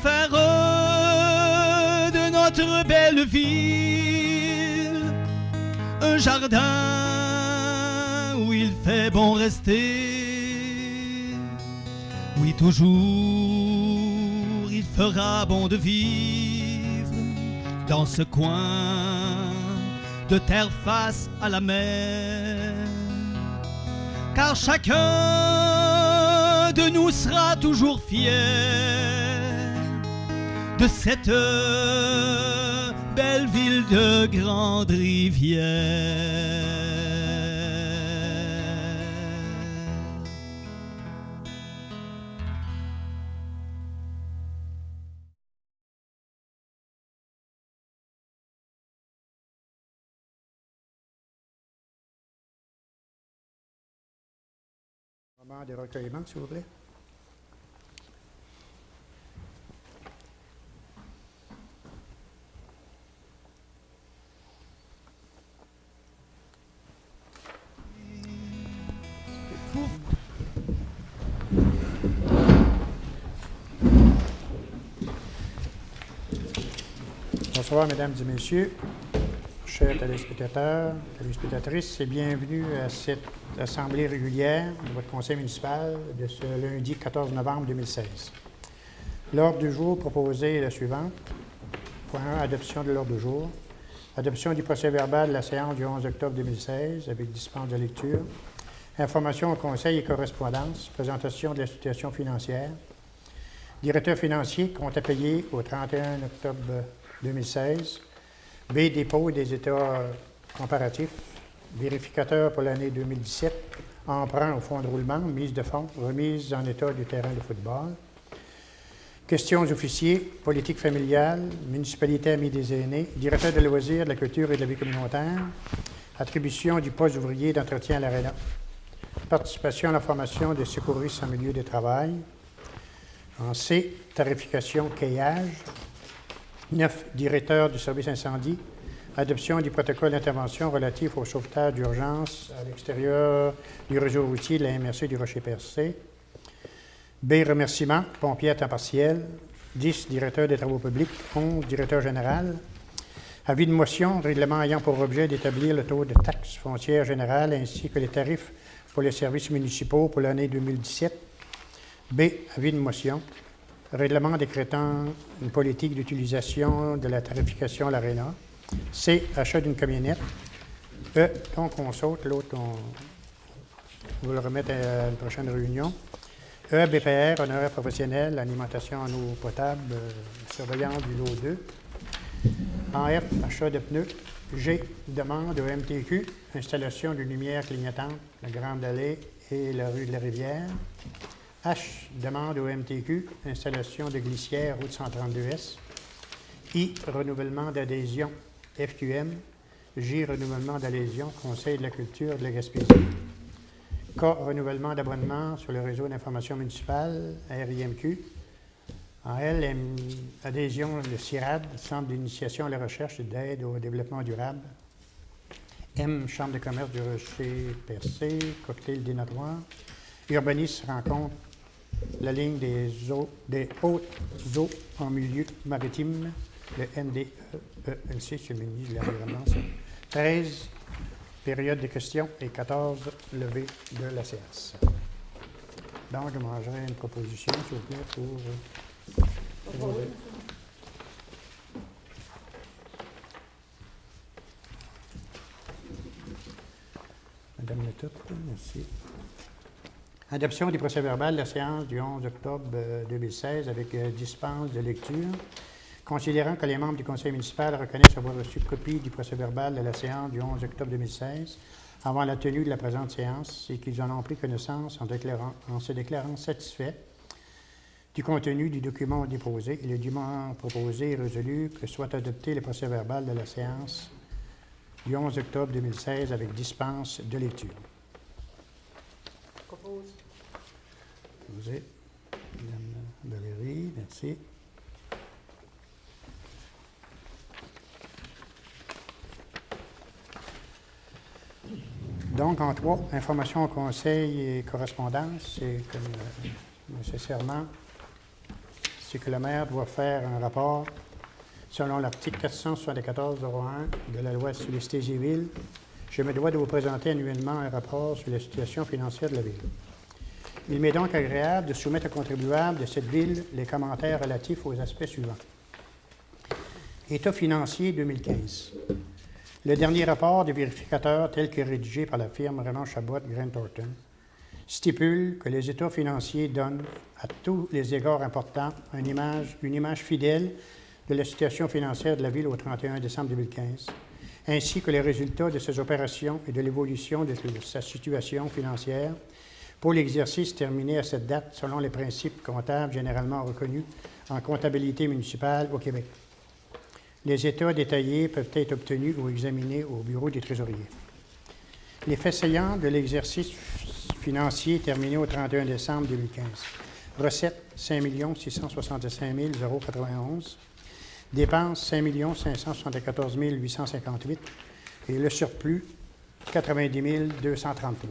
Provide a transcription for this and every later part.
faire de notre belle ville un jardin où il fait bon rester. Oui, toujours il fera bon de vivre dans ce coin de terre face à la mer. Car chacun de nous sera toujours fier de cette belle ville de Grande-Rivière. Moment de recueillement, s'il vous plaît. Bonsoir, mesdames et messieurs, chers téléspectateurs, téléspectatrices, et bienvenue à cette assemblée régulière de votre conseil municipal de ce lundi 14 novembre 2016. L'ordre du jour proposé est le suivant. Point 1, adoption de l'ordre du jour. Adoption du procès-verbal de la séance du 11 octobre 2016 avec dispense de lecture. Information au conseil et correspondance. Présentation de la situation financière. Directeur financier, compte à payer au 31 octobre 2016. B, dépôt des états comparatifs. Vérificateur pour l'année 2017. Emprunt au fonds de roulement. Mise de fonds. Remise en état du terrain de football. Questions aux officiers. Politique familiale. Municipalité Amis des aînés. Directeur de loisirs, de la culture et de la vie communautaire. Attribution du poste d'ouvrier d'entretien à l'ARENA. Participation à la formation des secouristes en milieu de travail. En C, tarification quayage. 9, directeur du service incendie. Adoption du protocole d'intervention relatif au sauvetage d'urgence à l'extérieur du réseau routier de la MRC du Rocher-Percé. B, remerciements, pompier à temps partiel. 10, directeur des travaux publics. 11, directeur général. Avis de motion, règlement ayant pour objet d'établir le taux de taxe foncière générale ainsi que les tarifs pour les services municipaux pour l'année 2017. B, avis de motion. Règlement décrétant une politique d'utilisation de la tarification à l'ARENA. C, achat d'une camionnette. E, donc on saute, l'autre on va le remettre à une prochaine réunion. E, BPR, honoraire professionnel, alimentation en eau potable, surveillance du lot 2. En F, achat de pneus. G, demande au MTQ, installation de lumière clignotante, la Grande Allée et la rue de la Rivière. H, demande au MTQ, installation de glissière, route 132S. I, renouvellement d'adhésion, FQM. J, renouvellement d'adhésion, Conseil de la culture et de la Gaspésie. K, renouvellement d'abonnement sur le réseau d'information municipale, RIMQ. En L, adhésion de CIRAD, Centre d'initiation à la recherche et d'aide au développement durable. M, Chambre de commerce du Rocher-Percé, cocktail dénotoire. Urbanisme rencontre la ligne des hautes eaux en milieu maritime, le NDELC, c'est le ministre de l'Environnement. 13, période de questions et 14, levée de la séance. Donc, je mangerai une proposition, s'il vous plaît, pour... Madame Letoute, merci. Adoption du procès-verbal de la séance du 11 octobre 2016 avec dispense de lecture. Considérant que les membres du conseil municipal reconnaissent avoir reçu copie du procès-verbal de la séance du 11 octobre 2016 avant la tenue de la présente séance et qu'ils en ont pris connaissance en se déclarant satisfaits du contenu du document déposé, il est dûment proposé et résolu que soit adopté le procès-verbal de la séance du 11 octobre 2016 avec dispense de lecture. Propose. Proposé. Madame Valérie, merci. Donc, en 3, information au conseil et correspondance, c'est comme nécessairement c'est que le maire doit faire un rapport selon l'article 474-01 de la loi sur les cités et villes. Je me dois de vous présenter annuellement un rapport sur la situation financière de la ville. Il m'est donc agréable de soumettre aux contribuables de cette ville les commentaires relatifs aux aspects suivants. État financier 2015. Le dernier rapport des vérificateurs, tel que rédigé par la firme Raymond Chabot Grant Thornton, stipule que les états financiers donnent, à tous les égards importants, une image fidèle de la situation financière de la ville au 31 décembre 2015, ainsi que les résultats de ses opérations et de l'évolution de sa situation financière pour l'exercice terminé à cette date selon les principes comptables généralement reconnus en comptabilité municipale au Québec. Les états détaillés peuvent être obtenus ou examinés au bureau des trésoriers. Les faits saillants de l'exercice financier terminé au 31 décembre 2015. Recettes, 5 665 091. Dépenses, 5 574 858. Et le surplus, 90 233.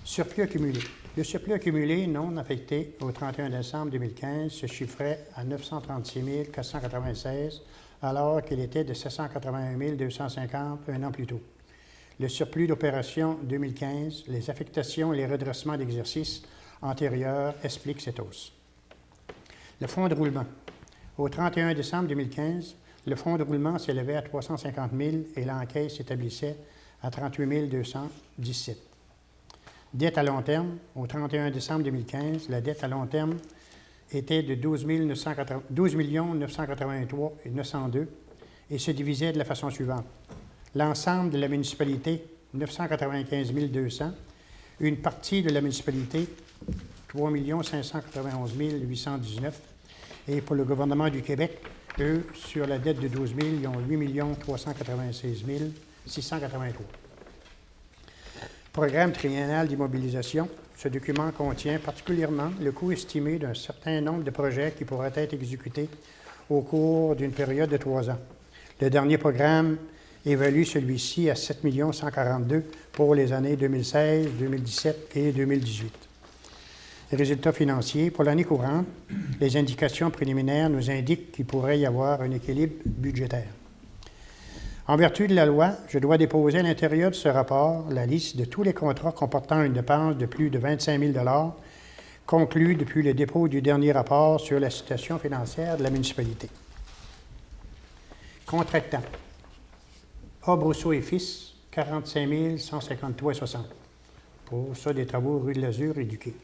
Surplus accumulé. Le surplus accumulé non affecté au 31 décembre 2015 se chiffrait à 936 496, alors qu'il était de 781 250 un an plus tôt. Le surplus d'opération 2015, les affectations et les redressements d'exercice antérieurs expliquent cette hausse. Le fonds de roulement. Au 31 décembre 2015, le fonds de roulement s'élevait à 350 000 et l'encaisse s'établissait à 38 217. Dette à long terme. Au 31 décembre 2015, la dette à long terme était de 12 983 902 et se divisait de la façon suivante. L'ensemble de la municipalité, 995 200. Une partie de la municipalité, 3 591 819. Et pour le gouvernement du Québec, eux, sur la dette de 12 000, ils ont 8 396 683. Programme triennal d'immobilisation. Ce document contient particulièrement le coût estimé d'un certain nombre de projets qui pourraient être exécutés au cours d'une période de 3 ans. Le dernier programme évalue celui-ci à 7 142 pour les années 2016, 2017 et 2018. Les résultats financiers. Pour l'année courante, les indications préliminaires nous indiquent qu'il pourrait y avoir un équilibre budgétaire. En vertu de la loi, je dois déposer à l'intérieur de ce rapport la liste de tous les contrats comportant une dépense de plus de 25 000 $ conclus depuis le dépôt du dernier rapport sur la situation financière de la municipalité. Contractant. A. Brousseau et Fils, 45 153,60 pour ça des travaux rue de l'Azur et du Quai.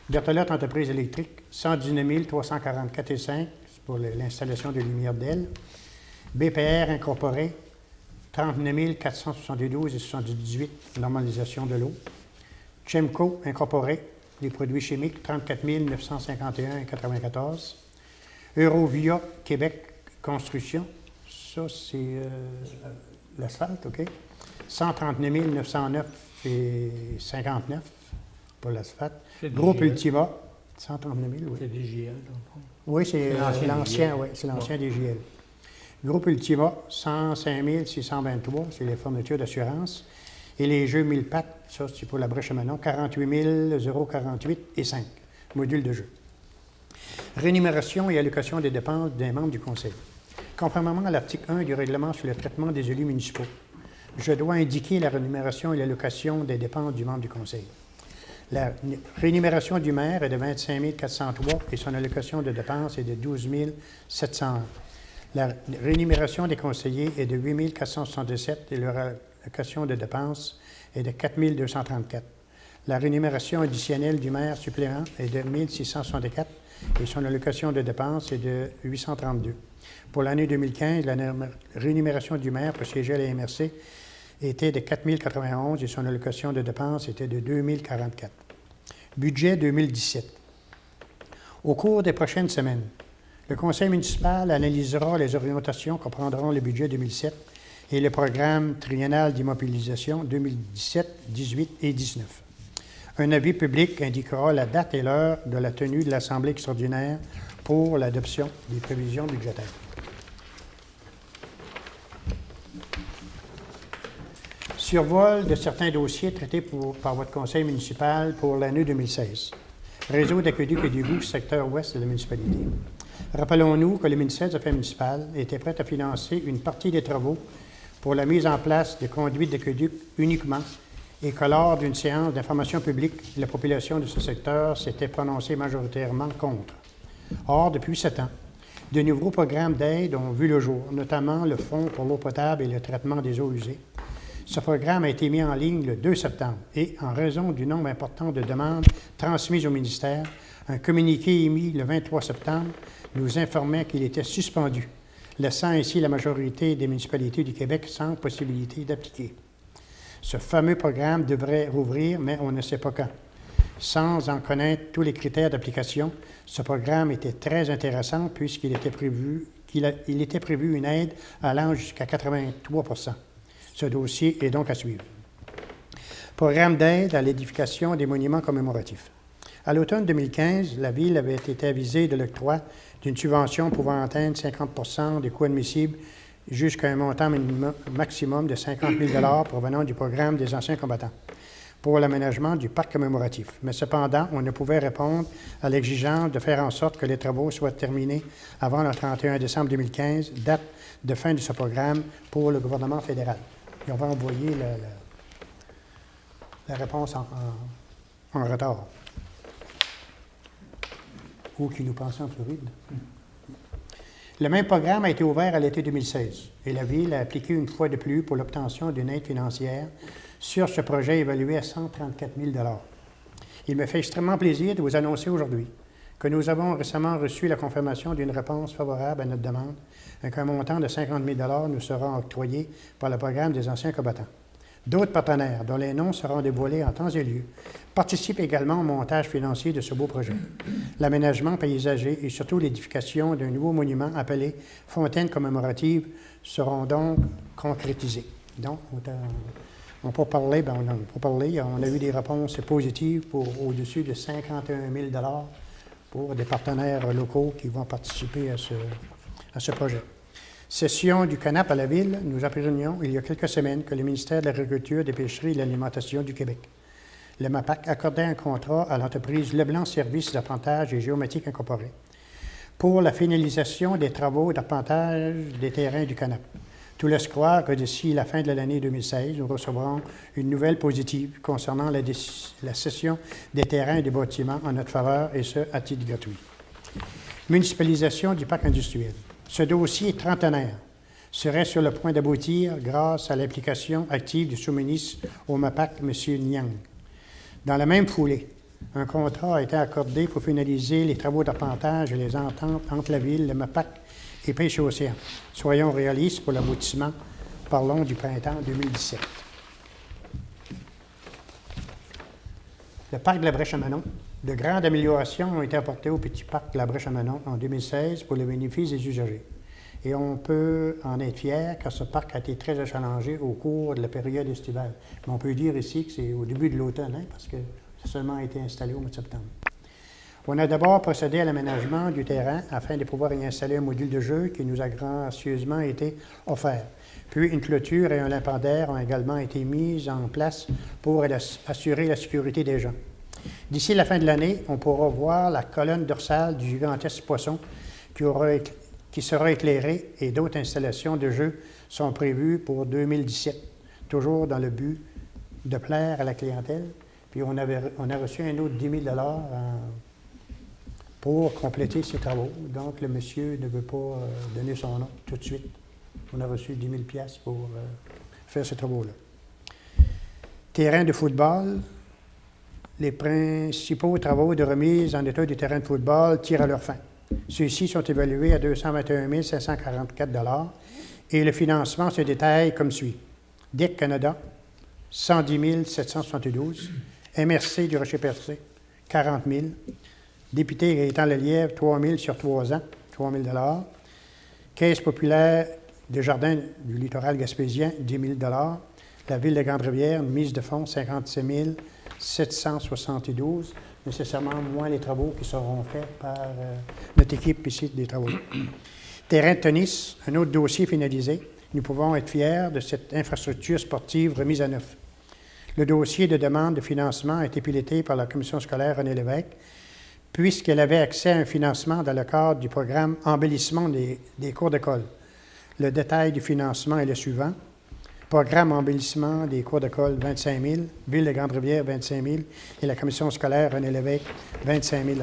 Berthelot Entreprise électrique, 119 344,5 pour l'installation de lumière d'aile. BPR Incorporé, 39 472,78 normalisation de l'eau. Chemco Incorporé, les produits chimiques, 34 951,94. Eurovia Québec Construction, ça c'est l'asphalte, OK. 139 909,59 pour l'asphalte. Groupe Ultima, 139 000, oui. C'est DGL, dans le fond. Oui, c'est l'ancien, oui, c'est l'ancien DGL. Groupe Ultima, 105 623, c'est les fournitures d'assurance. Et les jeux 1000 pattes, ça c'est pour la brèche à Manon, 48 048 et 5, module de jeu. Rémunération et allocation des dépenses des membres du Conseil. Conformément à l'article 1 du règlement sur le traitement des élus municipaux, je dois indiquer la rémunération et l'allocation des dépenses du membre du Conseil. La rémunération du maire est de 25 403 et son allocation de dépenses est de 12 701. La rémunération des conseillers est de 8 477 et leur allocation de dépenses est de 4 234. La rémunération additionnelle du maire suppléant est de 1 664 et son allocation de dépenses est de 832. Pour l'année 2015, la rémunération du maire pour siéger à la MRC était de 4 091 et son allocation de dépenses était de 2 044. Budget 2017. Au cours des prochaines semaines, le Conseil municipal analysera les orientations que prendront le budget 2007 et le programme triennal d'immobilisation 2017, 18 et 19. Un avis public indiquera la date et l'heure de la tenue de l'Assemblée extraordinaire pour l'adoption des prévisions budgétaires. Survol de certains dossiers traités par votre Conseil municipal pour l'année 2016. réseau d'aqueducs et d'égouts, secteur ouest de la municipalité. Rappelons-nous que le ministère des Affaires municipales était prêt à financer une partie des travaux pour la mise en place de conduites d'aqueducs uniquement et que lors d'une séance d'information publique, la population de ce secteur s'était prononcée majoritairement contre. Or, depuis 7 ans, de nouveaux programmes d'aide ont vu le jour, notamment le Fonds pour l'eau potable et le traitement des eaux usées. Ce programme a été mis en ligne le 2 septembre et, en raison du nombre important de demandes transmises au ministère, un communiqué émis le 23 septembre nous informait qu'il était suspendu, laissant ainsi la majorité des municipalités du Québec sans possibilité d'appliquer. Ce fameux programme devrait rouvrir, mais on ne sait pas quand. Sans en connaître tous les critères d'application, ce programme était très intéressant puisqu'il était prévu, était prévu une aide allant jusqu'à 83 %. Ce dossier est donc à suivre. Programme d'aide à l'édification des monuments commémoratifs. À l'automne 2015, la Ville avait été avisée de l'octroi d'une subvention pouvant atteindre 50 % des coûts admissibles jusqu'à un montant maximum de 50 000 provenant du programme des anciens combattants pour l'aménagement du parc commémoratif. Mais cependant, on ne pouvait répondre à l'exigence de faire en sorte que les travaux soient terminés avant le 31 décembre 2015, date de fin de ce programme pour le gouvernement fédéral. Et on va envoyer la réponse en retard. Ou qui nous pensait en Floride. Le même programme a été ouvert à l'été 2016 et la Ville a appliqué une fois de plus pour l'obtention d'une aide financière sur ce projet évalué à 134 000 $. Il me fait extrêmement plaisir de vous annoncer aujourd'hui que nous avons récemment reçu la confirmation d'une réponse favorable à notre demande et qu'un montant de 50 000 $ nous sera octroyé par le programme des anciens combattants. D'autres partenaires, dont les noms seront dévoilés en temps et lieu, participent également au montage financier de ce beau projet. L'aménagement paysager et surtout l'édification d'un nouveau monument appelé Fontaine commémorative seront donc concrétisés. Donc, on a eu des réponses positives pour au-dessus de 51 000 $ pour des partenaires locaux qui vont participer à ce projet. Session du CONAP à la Ville, nous apprenions il y a quelques semaines que le ministère de l'Agriculture, des Pêcheries et de l'Alimentation du Québec, le MAPAC, accordait un contrat à l'entreprise Leblanc Services d'arpentage et géométrique incorporée pour la finalisation des travaux d'arpentage des terrains du CONAP. Tout laisse croire que d'ici la fin de l'année 2016, nous recevrons une nouvelle positive concernant la cession des terrains et des bâtiments en notre faveur, et ce, à titre gratuit. Municipalisation du parc industriel. Ce dossier trentenaire serait sur le point d'aboutir grâce à l'implication active du sous-ministre au MAPAC, M. Niang. Dans la même foulée, un contrat a été accordé pour finaliser les travaux d'arpentage et les ententes entre la Ville, le MAPAC et Pêche Océan. Soyons réalistes pour l'aboutissement. Parlons du printemps 2017. Le parc de la Brèche-à-Manon. De grandes améliorations ont été apportées au petit parc de la Brèche-à-Manon en 2016 pour le bénéfice des usagers. Et on peut en être fier car ce parc a été très achalandé au cours de la période estivale. Mais on peut dire ici que c'est au début de l'automne, parce que ça a seulement été installé au mois de septembre. On a d'abord procédé à l'aménagement du terrain afin de pouvoir y installer un module de jeu qui nous a gracieusement été offert. Puis une clôture et un lampadaire ont également été mis en place pour assurer la sécurité des gens. D'ici la fin de l'année, on pourra voir la colonne dorsale du gigantesque poisson qui sera éclairée et d'autres installations de jeux sont prévues pour 2017, toujours dans le but de plaire à la clientèle. Puis on a reçu un autre 10 000 $ pour compléter ces travaux. Donc le monsieur ne veut pas donner son nom tout de suite. On a reçu 10 000 $ pour faire ces travaux-là. Terrain de football. Les principaux travaux de remise en état du terrain de football tirent à leur fin. Ceux-ci sont évalués à 221 544 $ et le financement se détaille comme suit. DIC Canada, 110 772 $. MRC du Rocher-Percé, 40 000 $. Député Gaétan Lelièvre, 3 000 sur 3 ans, 3 000 $. Caisse populaire des Jardins du littoral gaspésien, 10 000 $. La Ville de Grande-Rivière, mise de fonds, 57 772 $. Nécessairement moins les travaux qui seront faits par notre équipe ici des travaux. Terrain de tennis, un autre dossier finalisé. Nous pouvons être fiers de cette infrastructure sportive remise à neuf. Le dossier de demande de financement a été piloté par la commission scolaire René Lévesque puisqu'elle avait accès à un financement dans le cadre du programme Embellissement des cours d'école. Le détail du financement est le suivant. Programme Embellissement des cours d'école, 25 000. Ville de Grande-Rivière, 25 000. Et la commission scolaire René Lévesque, 25 000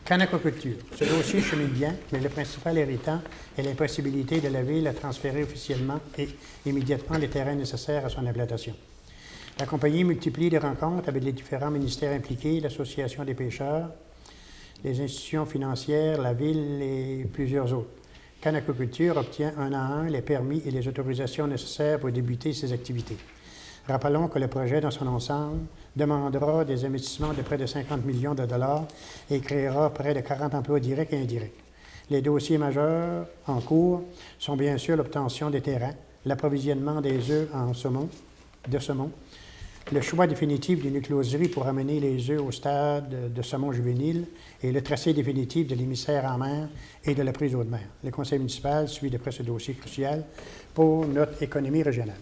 Canacoculture. Ce dossier chemine bien, mais le principal irritant est l'impossibilité de la Ville à transférer officiellement et immédiatement les terrains nécessaires à son implantation. La compagnie multiplie les rencontres avec les différents ministères impliqués, l'Association des pêcheurs, les institutions financières, la Ville et plusieurs autres. Canacoculture obtient un à un les permis et les autorisations nécessaires pour débuter ses activités. Rappelons que le projet dans son ensemble demandera des investissements de près de 50 millions de dollars et créera près de 40 emplois directs et indirects. Les dossiers majeurs en cours sont bien sûr l'obtention des terrains, l'approvisionnement des œufs de saumon, le choix définitif d'une écloserie pour amener les œufs au stade de saumon juvénile et le tracé définitif de l'émissaire en mer et de la prise d'eau de mer. Le conseil municipal suit de près ce dossier crucial pour notre économie régionale.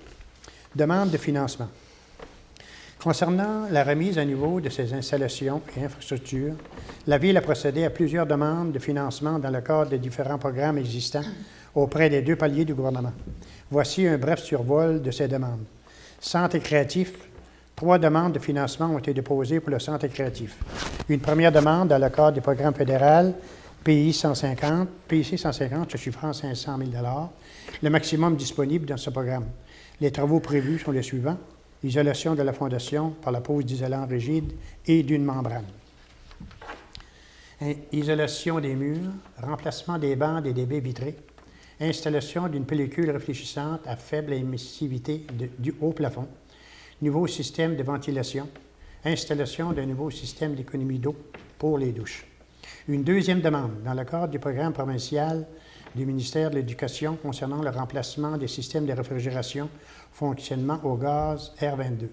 Demande de financement. Concernant la remise à niveau de ces installations et infrastructures, la Ville a procédé à plusieurs demandes de financement dans le cadre de différents programmes existants auprès des deux paliers du gouvernement. Voici un bref survol de ces demandes. Centre créatif. 3 demandes de financement ont été déposées pour le centre créatif. Une première demande dans le cadre du programme fédéral PIC 150, se chiffrant 500 000 $, le maximum disponible dans ce programme. Les travaux prévus sont les suivants. Isolation de la fondation par la pose d'isolant rigide et d'une membrane. Isolation des murs, remplacement des bandes et des baies vitrées, installation d'une pellicule réfléchissante à faible émissivité du haut plafond, nouveau système de ventilation, installation d'un nouveau système d'économie d'eau pour les douches. Une deuxième demande dans le cadre du programme provincial du ministère de l'Éducation concernant le remplacement des systèmes de réfrigération fonctionnement au gaz R22.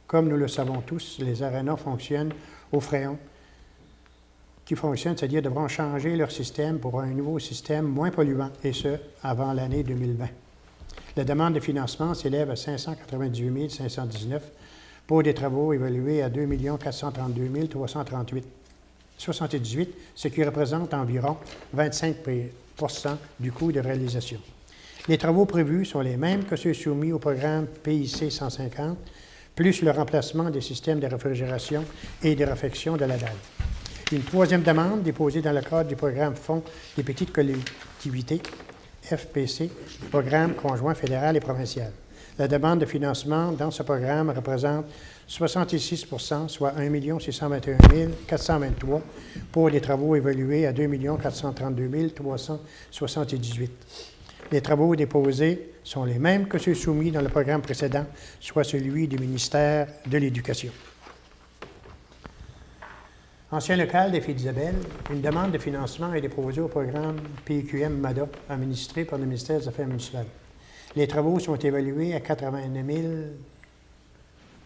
Comme nous le savons tous, les arénas fonctionnent au fréon qui fonctionnent, c'est-à-dire devront changer leur système pour un nouveau système moins polluant, et ce, avant l'année 2020. La demande de financement s'élève à 598 519 pour des travaux évalués à 2 432 378, ce qui représente environ 25 % du coût de réalisation. Les travaux prévus sont les mêmes que ceux soumis au programme PIC 150, plus le remplacement des systèmes de réfrigération et de réfection de la dalle. Une troisième demande déposée dans le cadre du programme Fonds des petites collectivités, FPC, programme conjoint fédéral et provincial. La demande de financement dans ce programme représente 66 %, soit 1 621 423 pour des travaux évalués à 2 432 378. Les travaux déposés sont les mêmes que ceux soumis dans le programme précédent, soit celui du ministère de l'Éducation. Ancien local des Filles-Isabelle, une demande de financement est déposée au programme PQM MADA, administré par le ministère des Affaires municipales. Les travaux sont évalués à 89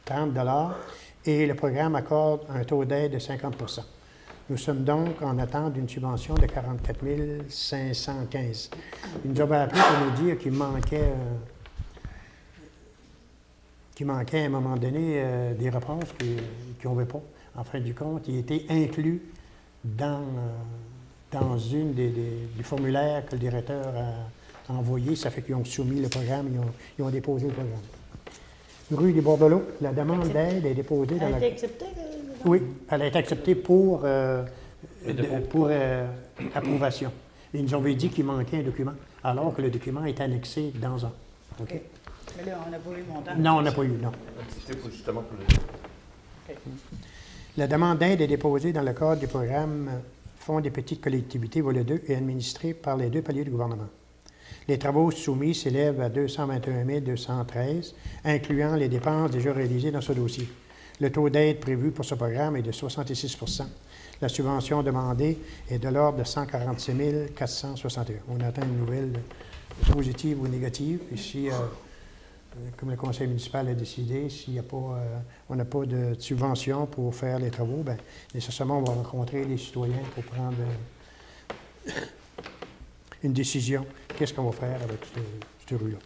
030 $ et le programme accorde un taux d'aide de 50 %. Nous sommes donc en attente d'une subvention de 44 515. Ils nous avaient appelé pour nous dire qu'il manquait à un moment donné des réponses qu'ils n'avaient pas. En fin du compte, il était inclus dans une des formulaires que le directeur a envoyé. Ça fait qu'ils ont soumis le programme, ils ont déposé le programme. Rue des Bordelots, la demande d'aide est déposée dans la... Elle a été acceptée? Oui, elle a été acceptée pour approbation. Ils nous avaient dit qu'il manquait un document, alors que le document est annexé dans un. OK? Mais là, on n'a pas eu le montant. Non, on n'a pas eu, non. C'était justement pour le... Okay. La demande d'aide est déposée dans le cadre du programme Fonds des petites collectivités, volet 2, et administrée par les deux paliers du gouvernement. Les travaux soumis s'élèvent à 221 213, incluant les dépenses déjà réalisées dans ce dossier. Le taux d'aide prévu pour ce programme est de 66 %. La subvention demandée est de l'ordre de 146 461. On attend une nouvelle positive ou négative. Ici, comme le conseil municipal a décidé, on n'a pas de subvention pour faire les travaux, bien, nécessairement, on va rencontrer les citoyens pour prendre une décision. Qu'est-ce qu'on va faire avec cette rue-là?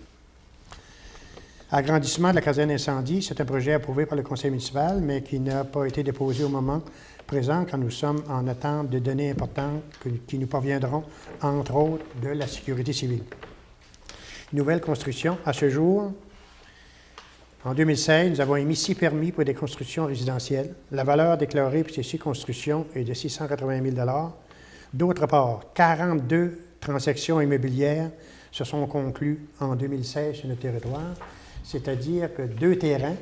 Agrandissement de la caserne incendie, c'est un projet approuvé par le conseil municipal, mais qui n'a pas été déposé au moment présent, quand nous sommes en attente de données importantes qui nous parviendront, entre autres, de la sécurité civile. Nouvelle construction. À ce jour, en 2016, nous avons émis 6 permis pour des constructions résidentielles. La valeur déclarée pour ces 6 constructions est de 680 000 $. D'autre part, 42 transactions immobilières se sont conclues en 2016 sur notre territoire, c'est-à-dire que 2 terrains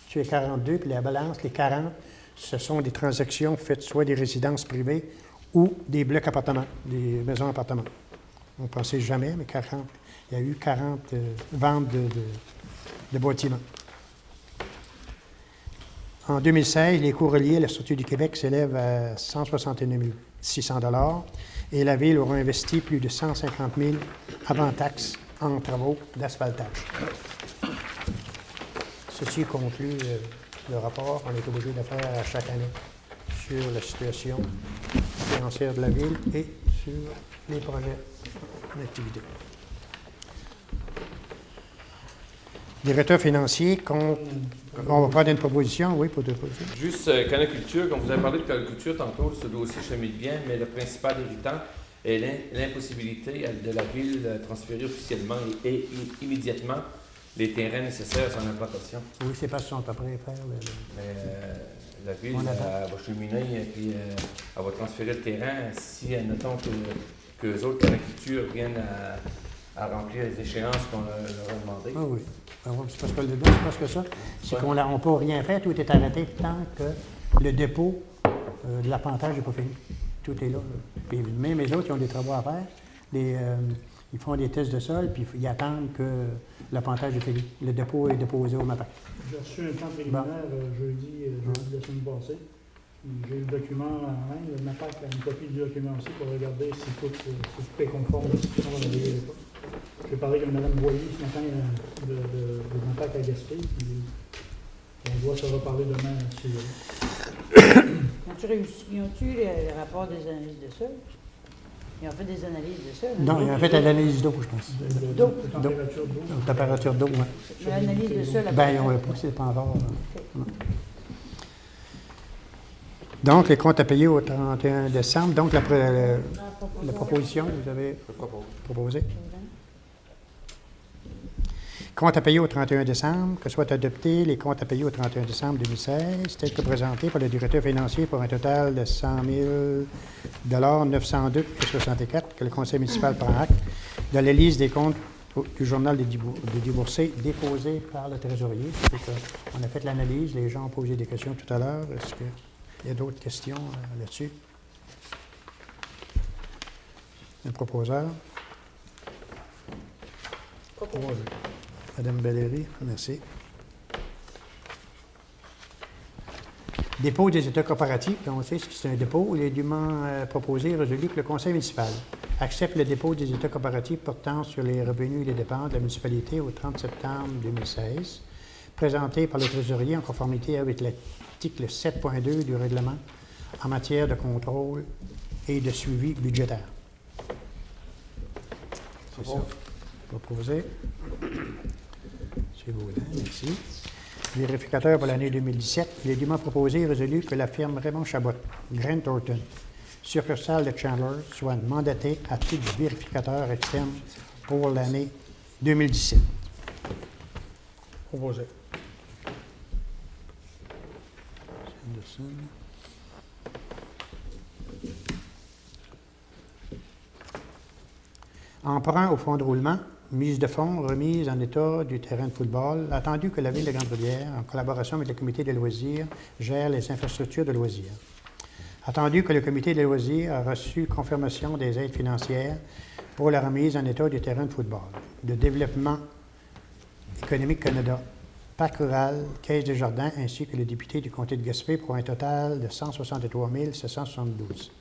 sur les 42, puis la balance, les 40, ce sont des transactions faites soit des résidences privées ou des blocs appartements, des maisons appartements. On ne pensait jamais, mais il y a eu 40 ventes de bâtiments. En 2016, les coûts reliés à la Sûreté du Québec s'élèvent à 161 600 $ et la Ville aura investi plus de 150 000 avant taxes en travaux d'asphaltage. Ceci conclut le rapport qu'on est obligé de faire à chaque année sur la situation financière de la Ville et sur les projets d'activité. Directeur financier, on va prendre une proposition, oui, pour déposer. Juste canoculture, comme vous avez parlé de canoculture tantôt, ce dossier chemine bien, mais le principal irritant est l'impossibilité de la Ville de transférer officiellement et immédiatement les terrains nécessaires à son implantation. Oui, c'est parce qu'ils sont après faire la Ville va cheminer et puis elle va transférer le terrain si, admettons, que les autres canocultures viennent à remplir les échéances qu'on leur a demandées. Ah oui. C'est parce que le dépôt, c'est parce que ça. C'est qu'on ne peut rien faire, tout est arrêté tant que le dépôt de l'appontage n'est pas fini. Tout est là. Puis même les autres, ils ont des travaux à faire. Ils font des tests de sol, puis ils attendent que l'appontage est fini. Le dépôt est déposé au matin. J'ai reçu un plan préliminaire jeudi de la semaine passée. J'ai eu le document en main. Le MAPAC a une copie du document aussi pour regarder si tout est conforme à la situation dans la ville. J'ai parlé avec Mme Boyer ce matin de MAPAC à Gaspé. On doit se reparler demain là-dessus. Ils ont-tu le rapport des analyses de sol? Ils ont fait des analyses de sol? Non, ils ont fait l'analyse d'eau, je pense. D'eau? Température d'eau. Température d'eau, oui. Mais l'analyse de sol, Bien, ils ont poussé pas encore. Donc, les comptes à payer au 31 décembre. Donc, la proposition, vous avez proposé. Comptes à payer au 31 décembre, que soient adoptés les comptes à payer au 31 décembre 2016, tels que présentés par le directeur financier pour un total de 100 000 902,64 que le conseil municipal prend acte de la liste des comptes du journal des divorcés déposé par le trésorier. On a fait l'analyse, les gens ont posé des questions tout à l'heure. Est-ce qu'il y a d'autres questions là-dessus? Le proposeur. Proposé. Madame Valérie, merci. Dépôt des états coopératifs. On sait ce que c'est un dépôt. Il est dûment proposé et résolu que le conseil municipal accepte le dépôt des états coopératifs portant sur les revenus et les dépenses de la municipalité au 30 septembre 2016, présenté par le trésorier en conformité avec l'article 7.2 du règlement en matière de contrôle et de suivi budgétaire. C'est ça. Proposé. M. Baudin, merci. Vérificateur pour l'année 2017, il est dûment proposé et résolu que la firme Raymond Chabot, Grant Thornton, succursale de Chandler, soit mandatée à titre de vérificateur externe pour l'année 2017. Proposé. Emprunt au fonds de roulement, mise de fonds, remise en état du terrain de football, attendu que la Ville de Grande-Rivière, en collaboration avec le comité des loisirs, gère les infrastructures de loisirs. Attendu que le comité des loisirs a reçu confirmation des aides financières pour la remise en état du terrain de football, de Développement économique Canada, Parc rural, Caisse des jardins, ainsi que le député du comté de Gaspé pour un total de 163 772.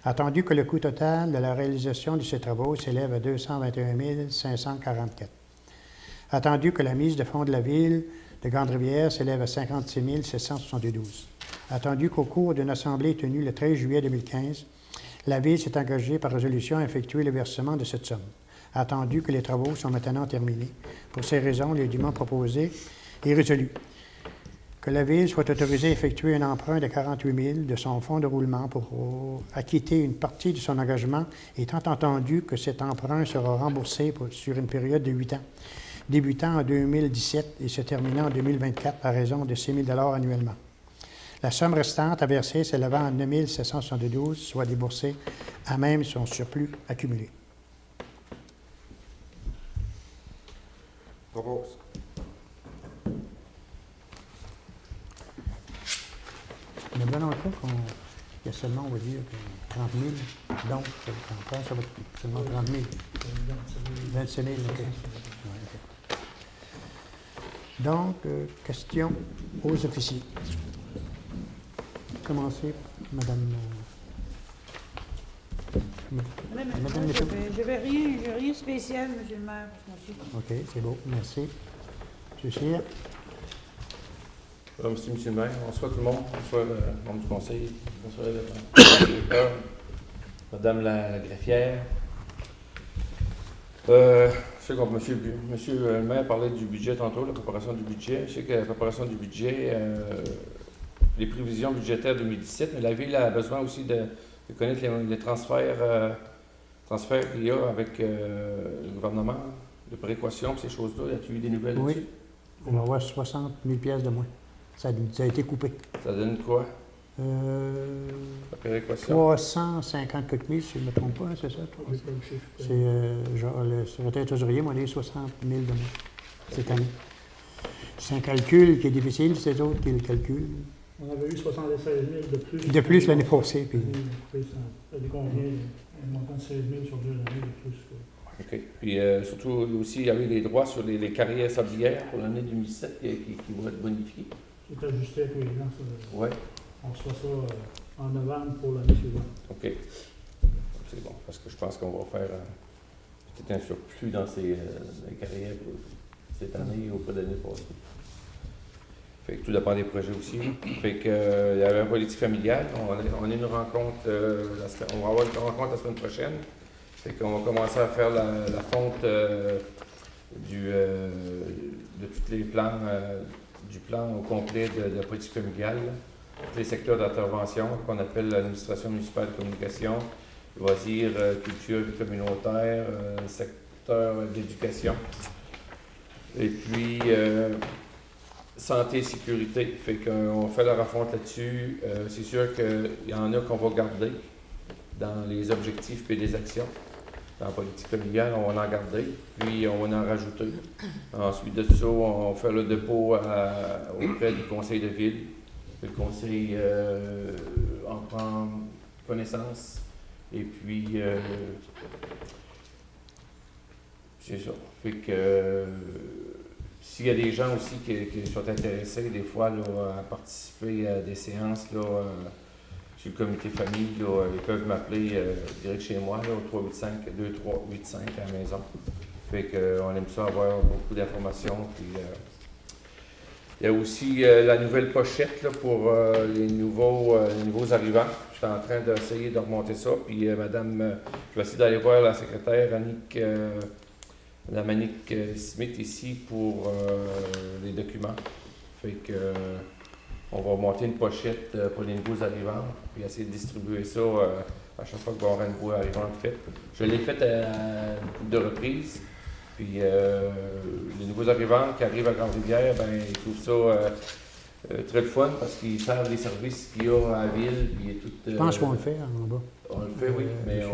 Attendu que le coût total de la réalisation de ces travaux s'élève à 221 544. Attendu que la mise de fonds de la Ville de Grande-Rivière s'élève à 56 772. Attendu qu'au cours d'une assemblée tenue le 13 juillet 2015, la Ville s'est engagée par résolution à effectuer le versement de cette somme. attendu que les travaux sont maintenant terminés. Pour ces raisons, l'édiment proposé est résolu. Que la Ville soit autorisée à effectuer un emprunt de 48 000 de son fonds de roulement pour acquitter une partie de son engagement, étant entendu que cet emprunt sera remboursé sur une période de 8 ans, débutant en 2017 et se terminant en 2024 à raison de 6 000 annuellement. La somme restante à verser s'élevant à 9 772, soit déboursée à même son surplus accumulé. Propose. Mais bien dans le cas qu'il y a seulement, on va dire, 30 000, donc ça va être seulement 30 000. 27 000, OK. Ouais, OK. Donc, question aux officiers. Commencez, Madame. Madame Michaud. J'avais rien de spécial, Monsieur le maire, monsieur. OK, c'est beau, merci. Monsieur Cyr. Monsieur le maire, bonsoir tout le monde, bonsoir le membre du conseil, bonsoir le directeur, Madame la greffière. Je sais que monsieur le maire parlait du budget tantôt, la préparation du budget. Je sais que la préparation du budget, les prévisions budgétaires 2017, mais la Ville a besoin aussi de connaître les transferts qu'il y a avec le gouvernement, de précaution, ces choses-là. As-tu eu des nouvelles Oui. là-dessus? On va avoir 60 000 pièces de moins. Ça a été coupé. Ça donne quoi, la péréquation? 350 quelques mille, si je ne me trompe pas, hein, c'est ça? J'ai pas le chiffre. C'est genre le secrétaire trésorier m'a dit 60 000 de moins cette année. C'est un calcul qui est difficile, c'est eux autres qui le calculent. On avait eu 76 000 de plus. De plus l'année passée. Puis... Ça déconvient un montant de 16 000 sur 2 années de plus. OK. Puis surtout aussi, il y avait les droits sur les carrières sablières pour l'année 2017 qui vont être bonifiés. C'est ajusté avec les gens. Oui. On reçoit ça en novembre pour l'année suivante. OK. C'est bon, parce que je pense qu'on va faire peut-être un surplus dans ces carrières pour cette année ou pas l'année passée. Fait que tout dépend des projets aussi. Fait que il y avait la politique familiale. On a une rencontre, on va avoir une rencontre la semaine prochaine. Fait qu'on va commencer à faire la fonte de tous les plans, du plan au complet de la politique familiale, tous les secteurs d'intervention qu'on appelle l'administration municipale de communication, loisirs, culture, vie communautaire, secteur d'éducation. Et puis, santé et sécurité. Fait qu'on fait la refonte là-dessus. C'est sûr qu'il y en a qu'on va garder dans les objectifs et les actions. Dans la politique familiale, on va en garder, puis on va en rajouter. Ensuite de ça, on va faire le dépôt auprès du conseil de ville. Le conseil en prend connaissance. Et puis, c'est ça. Fait que s'il y a des gens aussi qui sont intéressés, des fois, là, à participer à des séances, là, chez le comité famille, là, ils peuvent m'appeler direct chez moi, là, au 385-2385 à la maison. Fait qu'on aime ça avoir beaucoup d'informations. Puis, il y a aussi la nouvelle pochette là, pour les nouveaux arrivants. Je suis en train d'essayer de remonter ça. Puis, madame, je vais essayer d'aller voir la secrétaire Madame Annick Smith ici pour les documents. Fait que on va monter une pochette pour les nouveaux arrivants, puis essayer de distribuer ça à chaque fois qu'on aura un nouveau arrivant fait. Je l'ai fait à une couple de reprises. Puis les nouveaux arrivants qui arrivent à Grande-Rivière, ben ils trouvent ça très fun parce qu'ils savent les services qu'il y a à la ville. Puis tout, Je pense qu'on le fait en bas. On le fait, oui, mais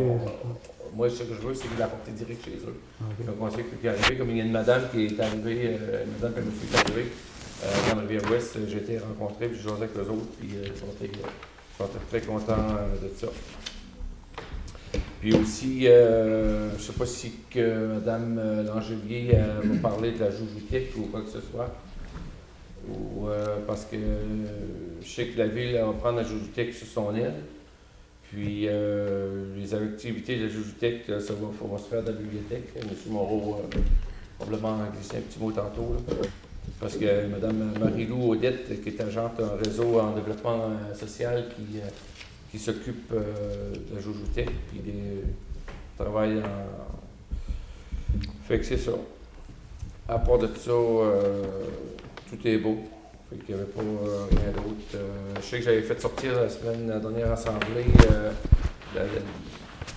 moi, ce que je veux, c'est de l'apporter direct chez eux. Okay. Donc, on sait qu'il est arrivé, comme il y a une madame qui est arrivée, madame et monsieur qui est arrivé dans Rivière-Ouest, j'ai été rencontré, puis je jouais avec eux autres, puis ils sont très contents de ça. Puis aussi, je ne sais pas si que madame Langelier va parler de la joujoutique ou quoi que ce soit, ou parce que je sais que la ville va prendre la joujoutique sur son île. Puis les activités de la joujoutique, ça va se faire dans la bibliothèque. M. Moreau probablement a glissé un petit mot tantôt. Là, parce que Mme Marie-Lou Odette, qui est agente d'un réseau en développement social qui s'occupe de la joujoutique, puis travaille Fait que c'est ça. À part de ça, tout est beau. Fait qu'il n'y avait pas rien d'autre. Je sais que j'avais fait sortir la dernière assemblée la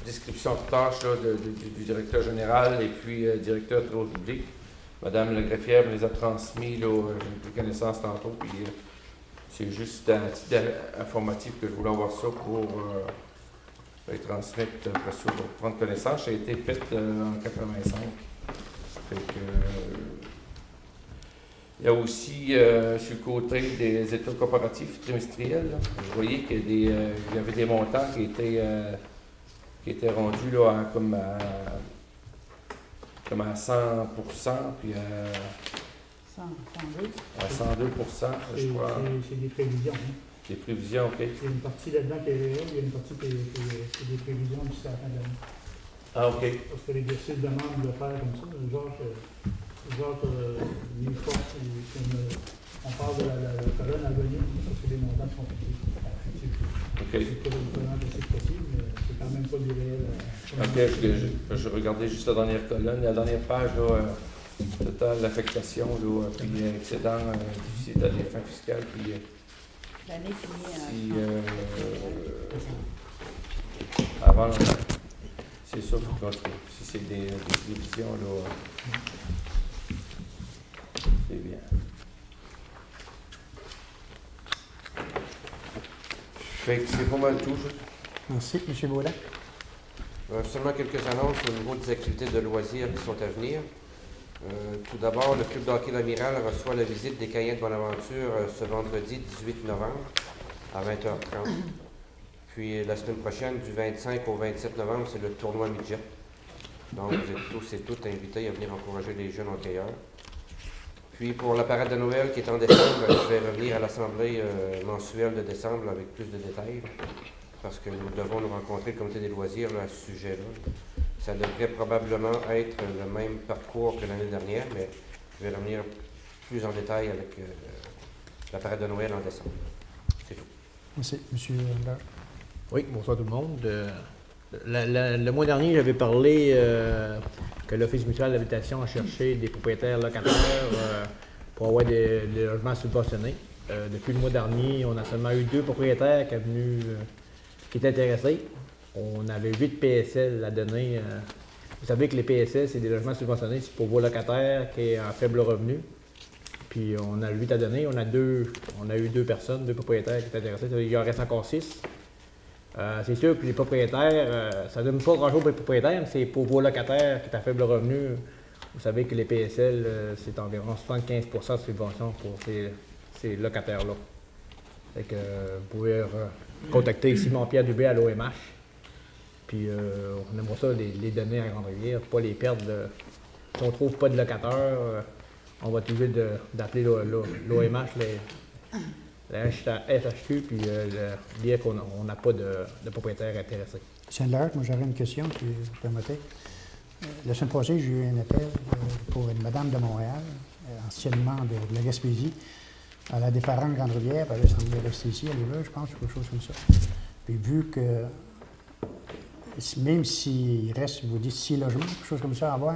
description de tâches là, du directeur général et puis directeur de travaux publics. Madame le greffière me les a transmis, là, j'ai pris connaissance tantôt, puis c'est juste un petit informatif que je voulais avoir ça pour les transmettre après ça, pour prendre connaissance. Ça a été fait en 85. Fait que, il y a aussi, sur le côté des états coopératifs trimestriels, là, je voyais qu'il y avait des montants qui étaient rendus là, comme à 100%, puis 102. à 102%, je crois. C'est des prévisions. Hein. Des prévisions, OK. Il y a une partie là-dedans qui est réelle, il y a une partie qui est des prévisions d'ici à la fin de l'année. Ah, OK. Parce que l'exercice demande de faire comme ça. On parle de la colonne à venir, parce que les montants sont compliqués. OK. C'est pas une colonne assez possible, mais c'est quand même pas du réel. OK, je regardais juste la dernière colonne. La dernière page, là, total affectation, là, puis excédent, déficit à des fins fiscales, puis L'année finie si, en avant, c'est ça, faut qu'on trouve. Si c'est des divisions, là, c'est bien. Fait que c'est pas mal tout. Merci, M. Baudin. Seulement quelques annonces au niveau des activités de loisirs qui sont à venir. Tout d'abord, le club de hockey l'Amiral reçoit la visite des Caïens de Bonaventure ce vendredi 18 novembre à 20h30. Puis la semaine prochaine, du 25 au 27 novembre, c'est le tournoi midget. Donc vous êtes tous et toutes invités à venir encourager les jeunes hockeyeurs. Puis pour la parade de Noël qui est en décembre, je vais revenir à l'assemblée mensuelle de décembre avec plus de détails. Parce que nous devons nous rencontrer le comité des loisirs là, à ce sujet-là. Ça devrait probablement être le même parcours que l'année dernière, mais je vais revenir plus en détail avec la parade de Noël en décembre. C'est tout. Merci, M. Lambert. Oui, bonsoir tout le monde. Le mois dernier, j'avais parlé que l'Office mutuel d'habitation a cherché des propriétaires locataires pour avoir des logements subventionnés. Depuis le mois dernier, on a seulement eu 2 propriétaires qui étaient intéressés. On avait 8 PSL à donner. Vous savez que les PSL, c'est des logements subventionnés, c'est pour vos locataires qui est en faible revenu. Puis on a 8 à donner. On a eu 2 personnes, 2 propriétaires qui étaient intéressés. Il en reste encore 6. C'est sûr que les propriétaires, ça ne donne pas grand-chose pour les propriétaires, mais c'est pour vos locataires qui sont à faible revenu. Vous savez que les PSL, c'est environ 75 de subvention pour ces locataires-là. Fait que vous pouvez contacter Simon-Pierre Dubé à l'OMH. Puis on aimerait ça les donner à Grande-Rivière, pas les perdre. Si on ne trouve pas de locataire, on va être obligé d'appeler l'OMH, la SHQ, puis dire qu'on n'a pas de propriétaire intéressé. M. Lambert, moi j'aurais une question, si vous permettez. La semaine passée, j'ai eu un appel pour une madame de Montréal, anciennement de la Gaspésie. Elle a des parents de Grande-Rivière, puis elle semblait rester ici, elle est là, je pense, ou quelque chose comme ça. Puis vu que, même s'il reste, vous dites 6 logements, quelque chose comme ça à avoir,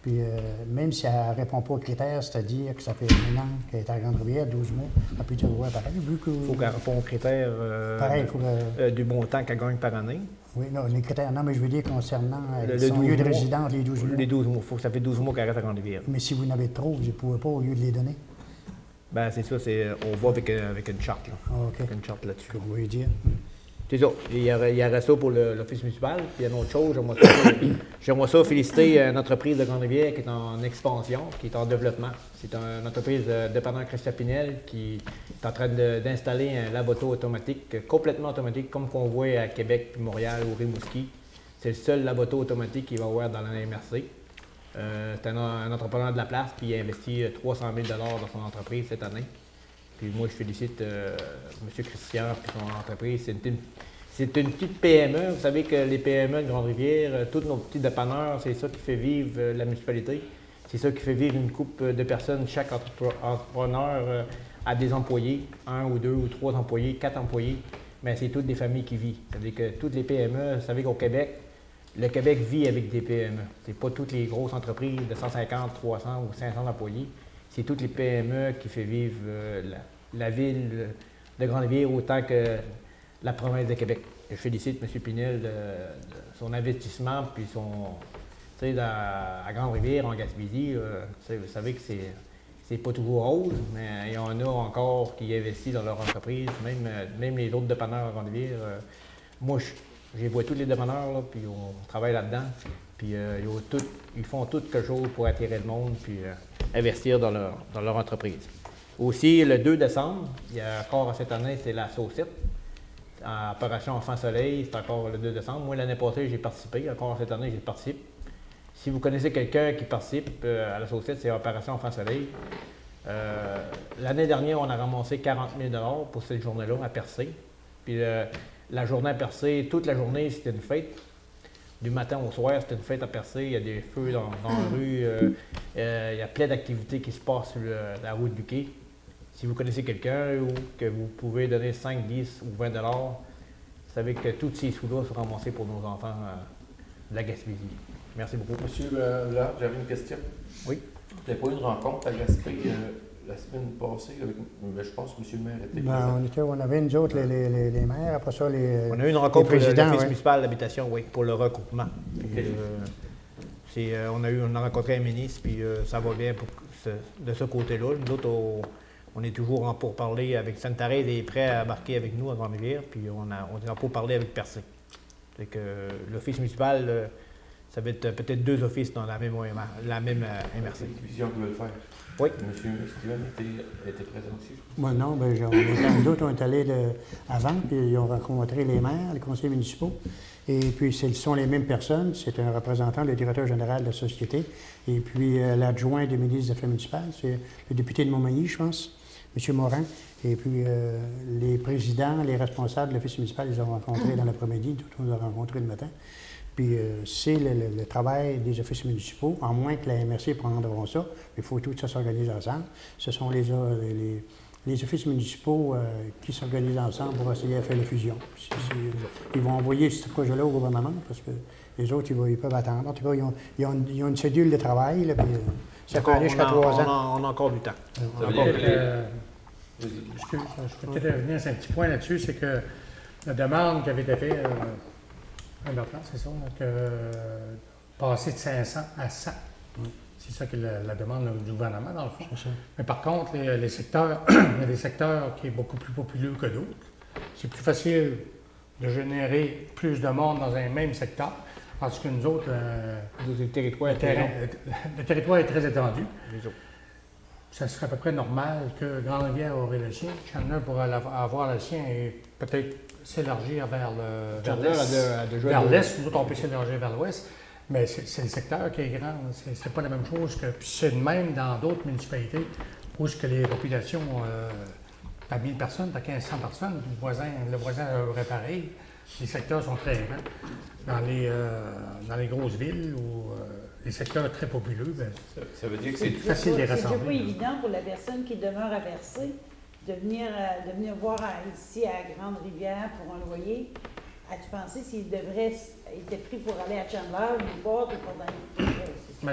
puis même si elle ne répond pas aux critères, c'est-à-dire que ça fait 1 an qu'elle est à Grande-Rivière, 12 mois, elle peut dire ouais, pareil, vu que... Il faut qu'elle réponde aux critères pareil, il faut du montant qu'elle gagne par année. Oui, non, les critères, non, mais je veux dire concernant Le son lieu de 12 mois. résidence, les 12 mois. Les 12 mois. Il faut que ça fait 12 mois qu'elle reste à Grande-Rivière. Mais si vous n'avez trop, vous ne pouvez pas, au lieu de les donner. Ben c'est ça, on va avec une charte, là. Ah, OK. Avec une charte là-dessus. Que vous voulez dire. C'est ça. Il y aurait ça pour l'Office municipal. Puis il y a une autre chose, j'aimerais ça féliciter une entreprise de Grande-Rivière qui est en expansion, qui est en développement. C'est une entreprise dépendant Christian Pinel qui est en train d'installer un lab auto automatique, complètement automatique, comme qu'on voit à Québec, puis Montréal ou Rimouski. C'est le seul lab auto automatique qu'il va y avoir dans la MRC. C'est un entrepreneur de la place qui a investi 300 000 $ dans son entreprise cette année. Puis moi, je félicite M. Christian et son entreprise. C'est une petite PME. Vous savez que les PME de Grande-Rivière, tous nos petits dépanneurs, c'est ça qui fait vivre la municipalité. C'est ça qui fait vivre une couple de personnes. Chaque entrepreneur a des employés, 1 ou 2 ou 3 employés, 4 employés. Mais c'est toutes des familles qui vivent. C'est-à-dire que toutes les PME, vous savez qu'au Québec, le Québec vit avec des PME. Ce n'est pas toutes les grosses entreprises de 150, 300 ou 500 employés. C'est toutes les PME qui fait vivre la ville de Grande-Rivière autant que la province de Québec. Je félicite M. Pinel de son investissement puis son... Tu sais, à Grande-Rivière, en Gaspésie, vous savez que c'est pas toujours rose, mais il y en a encore qui investissent dans leur entreprise, même les autres dépanneurs à Grande-Rivière. Moi, je vois tous les dépanneurs, là, puis on travaille là-dedans, puis ils font tout quelque chose pour attirer le monde, puis investir dans leur entreprise. Aussi, le 2 décembre, il y a encore cette année, c'est la Saucette. En Opération Enfant Soleil, c'est encore le 2 décembre. Moi, l'année passée, j'ai participé. Encore cette année, j'ai participé. Si vous connaissez quelqu'un qui participe à la Saucette, c'est Opération Enfant Soleil. L'année dernière, on a ramassé 40 000 pour cette journée-là à Percé. Puis la journée à Percé, toute la journée, c'était une fête. Du matin au soir, c'était une fête à Percé. Il y a des feux dans la rue. Il y a plein d'activités qui se passent sur la route du quai. Si vous connaissez quelqu'un ou que vous pouvez donner 5, 10 ou 20 $, vous savez que tous ces sous-là sont ramassés pour nos enfants de la Gaspésie. Merci beaucoup. Monsieur là, j'avais une question. Oui. Vous n'avez pas eu une rencontre à Gaspé la semaine passée avec, je pense que M. le maire était présent. On avait nous autres, les maires, après ça, on a eu une rencontre pour l'Office ouais. municipal d'habitation, oui, pour le recoupement. Puis, on a rencontré un ministre, puis ça va bien de ce côté-là. Nous autres, on est toujours en pourparlers avec Sainte-Thérèse est prêt à embarquer avec nous à Grande-Rivière, puis on est en pourparlers avec Percé. C'est que l'Office municipal, ça va être peut-être 2 offices dans la même MRC. C'est une division qui veut le faire. Oui. M. Steven était présent aussi. Moi, non, nous autres, on est allés avant, puis ils ont rencontré les maires, les conseillers municipaux. Et puis, ce sont les mêmes personnes. C'est un représentant, le directeur général de la société. Et puis, l'adjoint du ministre des Affaires municipales, c'est le député de Montmagny, je pense, M. Morin. Et puis, les présidents, les responsables de l'Office municipal, ils ont rencontré dans l'après-midi. D'autres, on les a rencontrés le matin. Puis, c'est le travail des offices municipaux, à moins que la MRC prendront ça. Il faut tout ça s'organiser ensemble. Ce sont les offices municipaux qui s'organisent ensemble pour essayer de faire la fusion. Ils vont envoyer ce projet-là au gouvernement parce que les autres, ils peuvent attendre. En tout cas, ils ont une cédule de travail. Là, puis, ça peut aller jusqu'à 3 ans. On a encore du temps. Je peux peut-être revenir sur un petit point là-dessus, c'est que la demande qui avait été faite, Bertrand, c'est ça, que passer de 500 à 100. C'est ça que la demande du gouvernement, dans le fond. Mais par contre, les secteurs, il y a des secteurs qui sont beaucoup plus populeux que d'autres. C'est plus facile de générer plus de monde dans un même secteur, parce que nous autres, le territoire est très étendu. Ça serait à peu près normal que Grande-Rivière aurait le sien, Chandler pourrait avoir le sien et peut-être s'élargir vers l'est. Nous autres, on peut s'élargir vers l'ouest. Mais c'est le secteur qui est grand. C'est pas la même chose que. Puis c'est de même dans d'autres municipalités où que les populations, à 1000 personnes, à 1500 personnes, le voisin aurait pareil. Les secteurs sont très grands. Dans les grosses villes ou les secteurs très populeux, bien, ça veut dire que c'est facile de les rassembler. C'est pas évident pour la personne qui demeure à Percé de venir voir ici à Grande-Rivière pour un loyer. As-tu pensé s'il était pris pour aller à Chandler, Newport ou pour dans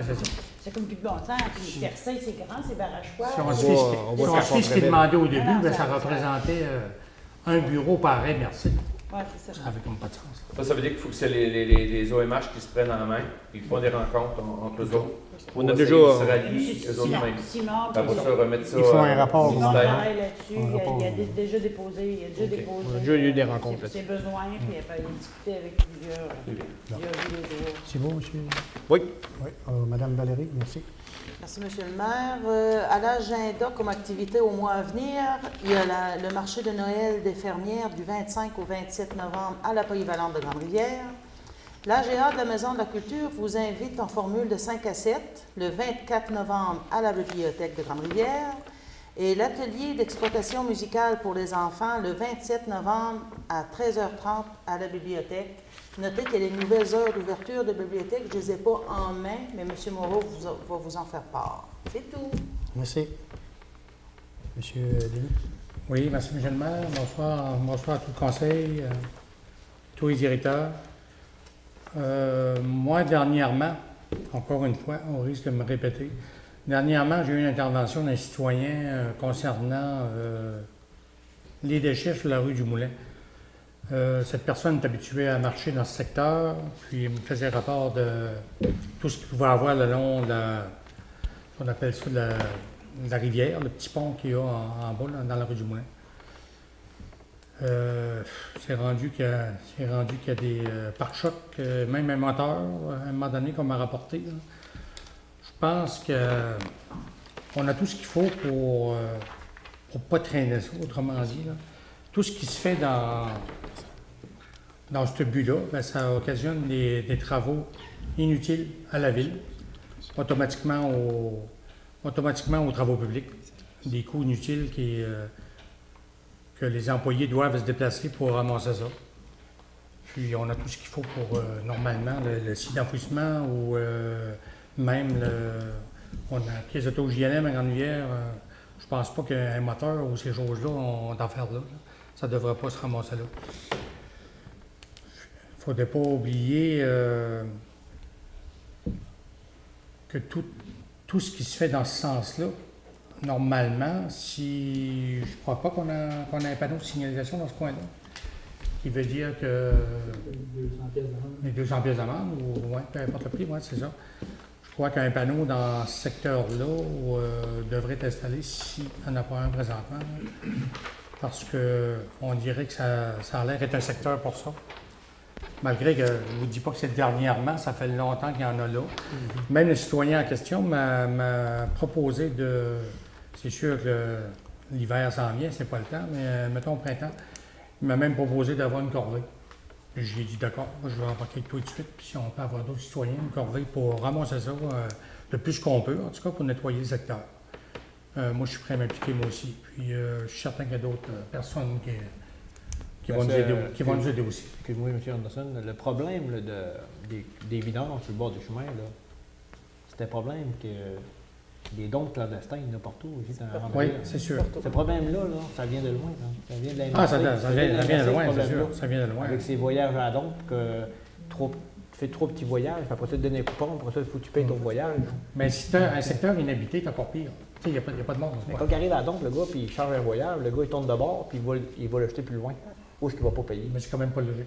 c'est ça. C'est comme plus de bon sens. Puis Percé, c'est grand, c'est Barachois. Si on suit ce qu'il demandait au début, ça représentait un bureau par MRC. Oui, c'est ça. Ça n'avait comme pas de sens. Ça veut dire qu'il faut que c'est les OMH qui se prennent en main et qui font des rencontres entre eux autres. On a déjà. Il faut un rapport. On travaille là-dessus. Il a déjà déposé. On a déjà eu des rencontres. Ses besoins, puis il a discuté avec plusieurs. C'est bon, monsieur? Oui. Madame Valérie, merci. Merci, M. le maire. À l'agenda, comme activité au mois à venir, il y a le marché de Noël des fermières du 25 au 27 novembre à la Polyvalente de Grande-Rivière. L'AGA de la Maison de la Culture vous invite en formule de 5 à 7 le 24 novembre à la Bibliothèque de Grande-Rivière et l'atelier d'exploitation musicale pour les enfants le 27 novembre à 13h30 à la Bibliothèque. Notez qu'il y a les nouvelles heures d'ouverture de bibliothèque. Je ne les ai pas en main, mais M. Moreau va vous en faire part. C'est tout. Merci. Monsieur Denis. Oui, merci, M. le maire. Bonsoir à tout le conseil, tous les directeurs. Moi, dernièrement, encore une fois, on risque de me répéter. Dernièrement, j'ai eu une intervention d'un citoyen concernant les déchets sur la rue du Moulin. Cette personne est habituée à marcher dans ce secteur, puis il me faisait rapport de tout ce qu'il pouvait avoir le long de on appelle ça la rivière, le petit pont qu'il y a en bas, là, dans la rue du Moulin. C'est rendu qu'il y a des pare-chocs, même un moteur, à un moment donné, qu'on m'a rapporté. Là. Je pense qu'on a tout ce qu'il faut pour ne pas traîner ça, autrement dit. Là. Tout ce qui se fait dans ce but-là, ben, ça occasionne des travaux inutiles à la ville, automatiquement aux travaux publics, des coûts inutiles que les employés doivent se déplacer pour ramasser ça. Puis on a tout ce qu'il faut pour, normalement, le site d'enfouissement ou même on a les autos JLM à Grande-Rivière. Je pense pas qu'un moteur ou ces choses-là ont d'affaires là. Ça ne devrait pas se ramasser là. Il ne faudrait pas oublier que tout ce qui se fait dans ce sens-là, normalement, si je ne crois pas qu'on a un panneau de signalisation dans ce coin-là, qui veut dire que 200 pièces d'amende. les 200 pièces d'amende, ou ouais, peu importe le prix, ouais, c'est ça. Je crois qu'un panneau dans ce secteur-là devrait être installé s'il n'y en a pas un présentement, parce qu'on dirait que ça a l'air d'être un secteur pour ça. Malgré que je ne vous dis pas que c'est dernièrement, ça fait longtemps qu'il y en a là. Même le citoyen en question m'a proposé de... C'est sûr que l'hiver s'en vient, c'est pas le temps, mais mettons au printemps, il m'a même proposé d'avoir une corvée. J'ai dit d'accord, moi, je vais embarquer avec toi tout de suite, puis si on peut avoir d'autres citoyens, une corvée pour ramasser ça le plus qu'on peut, en tout cas pour nettoyer le secteur. Moi, je suis prêt à m'impliquer moi aussi. Puis je suis certain qu'il y a d'autres personnes qui vont nous aider aussi. Excuse-moi, M. Anderson, le problème là, des vidanges sur le bord du chemin, c'était un problème que les dons clandestins, il y en a partout aussi dans la Oui, Grande-Rivière. c'est sûr. Ce problème-là, ça vient de loin. Là. Ça vient de l'industrie. Ah, ça vient de loin, c'est problème-là. sûr. Ça vient de loin. Avec ces voyages à la dompe, tu fais trop petits voyages, puis après ça, tu te donnes un coupon, après ça, il faut que tu payes ton voyage. Mais si tu as un secteur inhabité, c'est encore pire. Tu sais, il n'y a pas de monde. Mais quand il arrive à la dompe, le gars, puis il change un voyage, le gars, il tourne de bord, puis il va le jeter plus loin. Où est-ce qu'il ne va pas payer? Mais c'est quand même pas logique.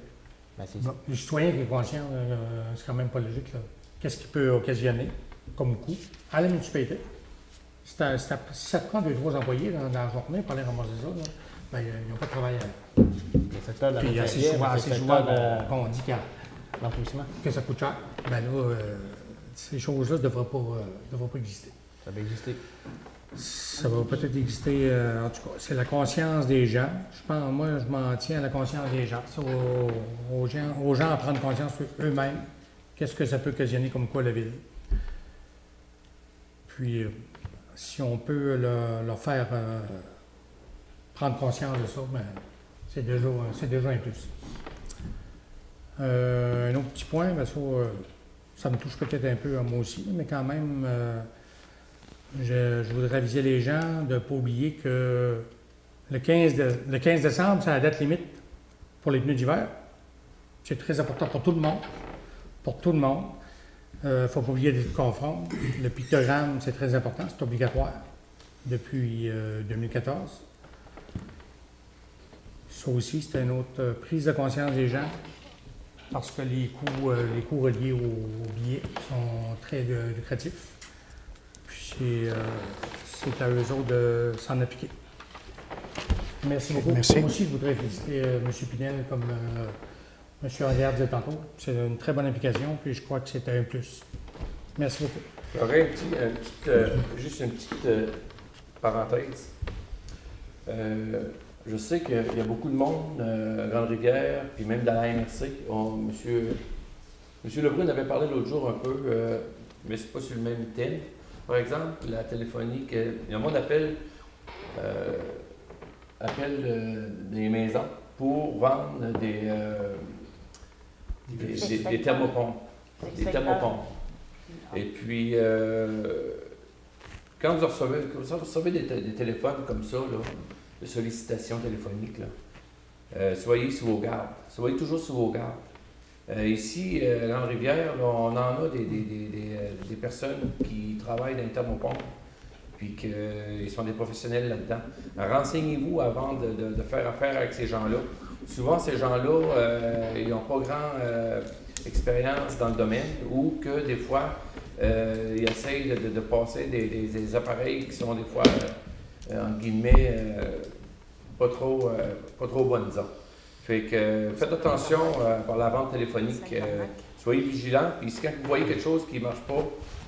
Ben, c'est Bon, le citoyen qui est conscient, c'est quand même pas logique. Là. Qu'est-ce qui peut occasionner comme coût à la municipalité? Si ça te prend 2-3 employés dans la journée pour aller ramasser ça, là, ben, ils n'ont pas de travail à faire. le secteur de la Puis assez souvent qu'on dit l'enfouissement. que ça coûte cher. Ben là, ces choses-là ne devraient pas exister. Ça va exister. Ça va peut-être exister, en tout cas, c'est la conscience des gens. Je pense, moi, je m'en tiens à la conscience des gens. C'est aux gens à prendre conscience eux-mêmes. Qu'est-ce que ça peut occasionner comme quoi la ville? Puis, si on peut leur faire prendre conscience de ça, ben, c'est déjà un plus. Un autre petit point, ben, ça me touche peut-être un peu à moi aussi, mais quand même, je voudrais aviser les gens de ne pas oublier que le 15 décembre, c'est la date limite pour les pneus d'hiver. C'est très important pour tout le monde. Pour tout le monde. Il ne faut pas oublier de confondre. Le pictogramme, c'est très important, c'est obligatoire depuis 2014. Ça aussi, c'est une autre prise de conscience des gens parce que les coûts reliés aux billets sont très lucratifs. Puis c'est à eux autres de s'en appliquer. Merci beaucoup. Merci. Moi aussi, je voudrais féliciter M. Pinel comme M. Henriard disait tantôt. C'est une très bonne implication, puis je crois que c'était un plus. Merci beaucoup. J'aurais juste une petite parenthèse. Je sais qu'il y a beaucoup de monde à Grande-Rivière, puis même dans la MRC. Monsieur Lebrun avait parlé l'autre jour un peu, mais c'est pas sur le même thème. Par exemple, la téléphonie, le monde appelle des maisons pour vendre des thermopompes. Des thermopompes. Et puis, quand vous recevez des téléphones comme ça, là, de sollicitation téléphonique, là, soyez sous vos gardes. Soyez toujours sous vos gardes. Ici, dans la rivière, là, on en a des personnes qui travaillent dans les thermopompes, puis qu'ils sont des professionnels là-dedans. Renseignez-vous avant de faire affaire avec ces gens-là. Souvent, ces gens-là, ils n'ont pas grand expérience dans le domaine, ou que des fois, ils essayent de passer des appareils qui sont des fois, entre guillemets, pas trop bonnes, disons. Fait que faites attention par la vente téléphonique, soyez vigilants, puis si quand vous voyez quelque chose qui ne marche pas,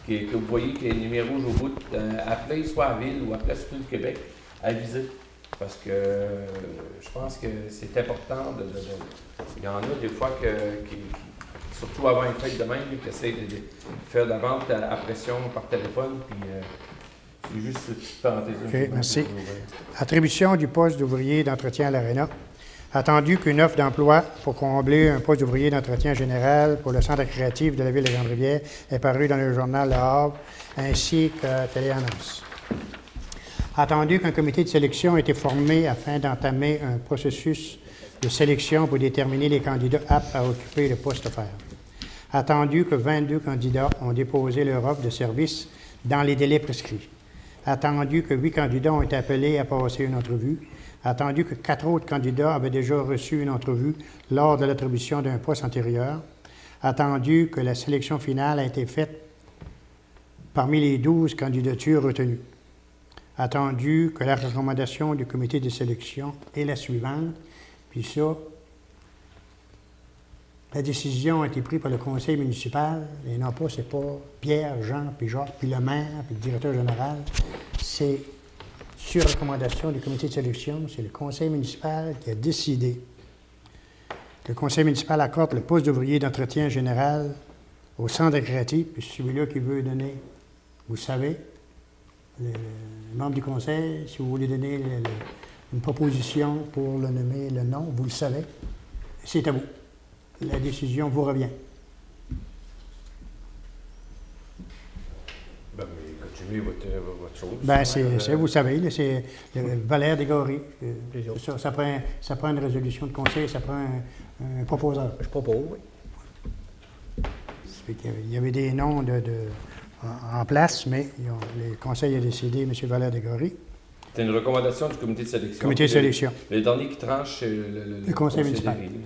que vous voyez qu'il y a un numéro rouge au bout, appelez soit à Ville ou appelez surtout le Québec, avisez. Parce que je pense que c'est important il y en a des fois qui surtout avant une fête de même, qui essayent de faire de la vente à pression par téléphone, puis c'est juste une petite parenthèse. OK, merci. Attribution du poste d'ouvrier d'entretien à l'Arena. Attendu qu'une offre d'emploi pour combler un poste d'ouvrier d'entretien général pour le centre créatif de la ville de Grande-Rivière est paru dans le journal Le Havre, ainsi que téléannonce. Attendu qu'un comité de sélection a été formé afin d'entamer un processus de sélection pour déterminer les candidats aptes à occuper le poste offert. Attendu que 22 candidats ont déposé leur offre de service dans les délais prescrits. Attendu que 8 candidats ont été appelés à passer une entrevue. Attendu que 4 autres candidats avaient déjà reçu une entrevue lors de l'attribution d'un poste antérieur. Attendu que la sélection finale a été faite parmi les 12 candidatures retenues. Attendu que la recommandation du comité de sélection est la suivante. Puis ça, la décision a été prise par le conseil municipal, et non pas, c'est pas Pierre, Jean, puis Jacques, puis le maire, puis le directeur général. C'est sur recommandation du comité de sélection, c'est le conseil municipal qui a décidé que le conseil municipal accorde le poste d'ouvrier d'entretien général au centre créatif, puis celui-là qui veut donner, vous savez, le membre du conseil, si vous voulez donner une proposition pour le nommer, le nom, vous le savez, c'est à vous. La décision vous revient. Ben, mais continuez votre chose. Ben, c'est vous savez, là, c'est Valère Desgaris. Ça prend une résolution de conseil, ça prend un proposeur. Je propose, oui. Il y avait des noms en place, mais le conseil a décidé, M. Valère Desgaris. C'est une recommandation du comité de sélection. Comité de sélection. Le dernier qui tranche, c'est le conseil municipal. des villes.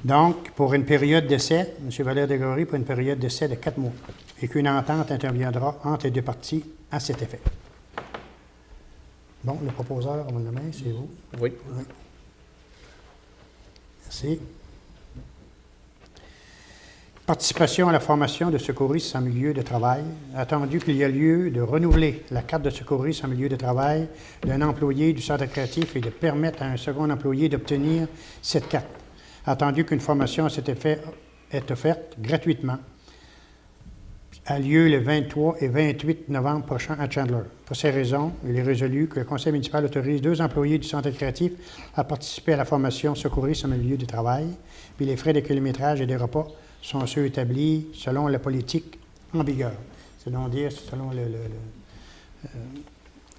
Donc, pour une période d'essai, M. Valère Desgaris, pour une période d'essai de 4 mois, et qu'une entente interviendra entre les deux parties à cet effet. Bon, le proposeur, on va le nommer, c'est vous? Oui. Merci. Participation à la formation de secouristes en milieu de travail. Attendu qu'il y a lieu de renouveler la carte de secouriste en milieu de travail d'un employé du centre créatif et de permettre à un second employé d'obtenir cette carte. Attendu qu'une formation à cet effet est offerte gratuitement, a lieu le 23 et 28 novembre prochain à Chandler. Pour ces raisons, il est résolu que le conseil municipal autorise 2 employés du centre créatif à participer à la formation secouriste en milieu de travail, puis les frais de kilométrage et des repas sont ceux établis selon la politique en vigueur. C'est-à-dire, selon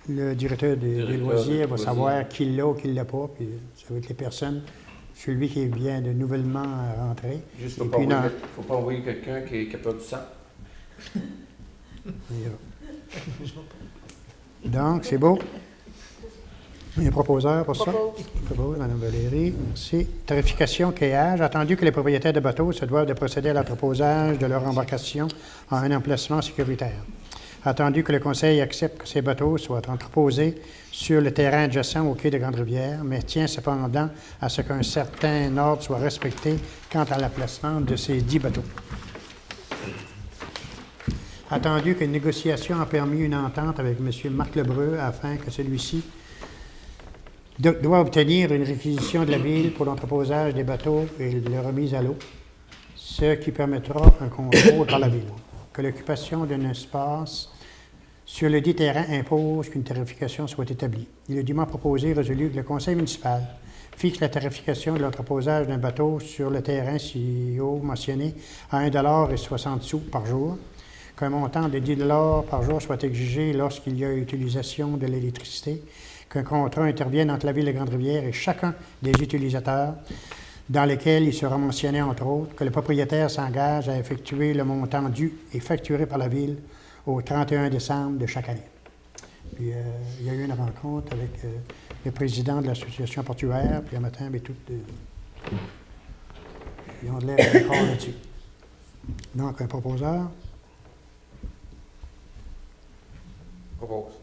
le directeur des loisirs va savoir qui l'a ou qui ne l'a pas, puis ça va être les personnes, celui qui vient de nouvellement rentrer. Juste, il ne faut pas envoyer quelqu'un qui a peur du sang. Donc, c'est beau. Il y a un proposeur pour ça. Propose, Mme Valérie. Merci. Tarification, quayage. Attendu que les propriétaires de bateaux se doivent de procéder à l'entreposage de leur embarcation en un emplacement sécuritaire. Attendu que le Conseil accepte que ces bateaux soient entreposés sur le terrain adjacent au quai de Grande-Rivière, mais tient cependant à ce qu'un certain ordre soit respecté quant à l'emplacement de ces 10 bateaux. Attendu qu'une négociation a permis une entente avec M. Marc Lebreu afin que celui-ci doit obtenir une réquisition de la ville pour l'entreposage des bateaux et leur remise à l'eau, ce qui permettra un contrôle par la ville. Que l'occupation d'un espace sur le dit terrain impose qu'une tarification soit établie. Il est dûment proposé et résolu que le conseil municipal fixe la tarification de l'entreposage d'un bateau sur le terrain si haut mentionné à 1,60 $ par jour, qu'un montant de 10 $ par jour soit exigé lorsqu'il y a utilisation de l'électricité, qu'un contrat intervienne entre la Ville de Grande-Rivière et chacun des utilisateurs dans lesquels il sera mentionné, entre autres, que le propriétaire s'engage à effectuer le montant dû et facturé par la Ville au 31 décembre de chaque année. Puis, il y a eu une rencontre avec le président de l'Association portuaire, puis un matin, bien, ils ont de l'air d'accord là-dessus. Donc, un proposeur, Propose.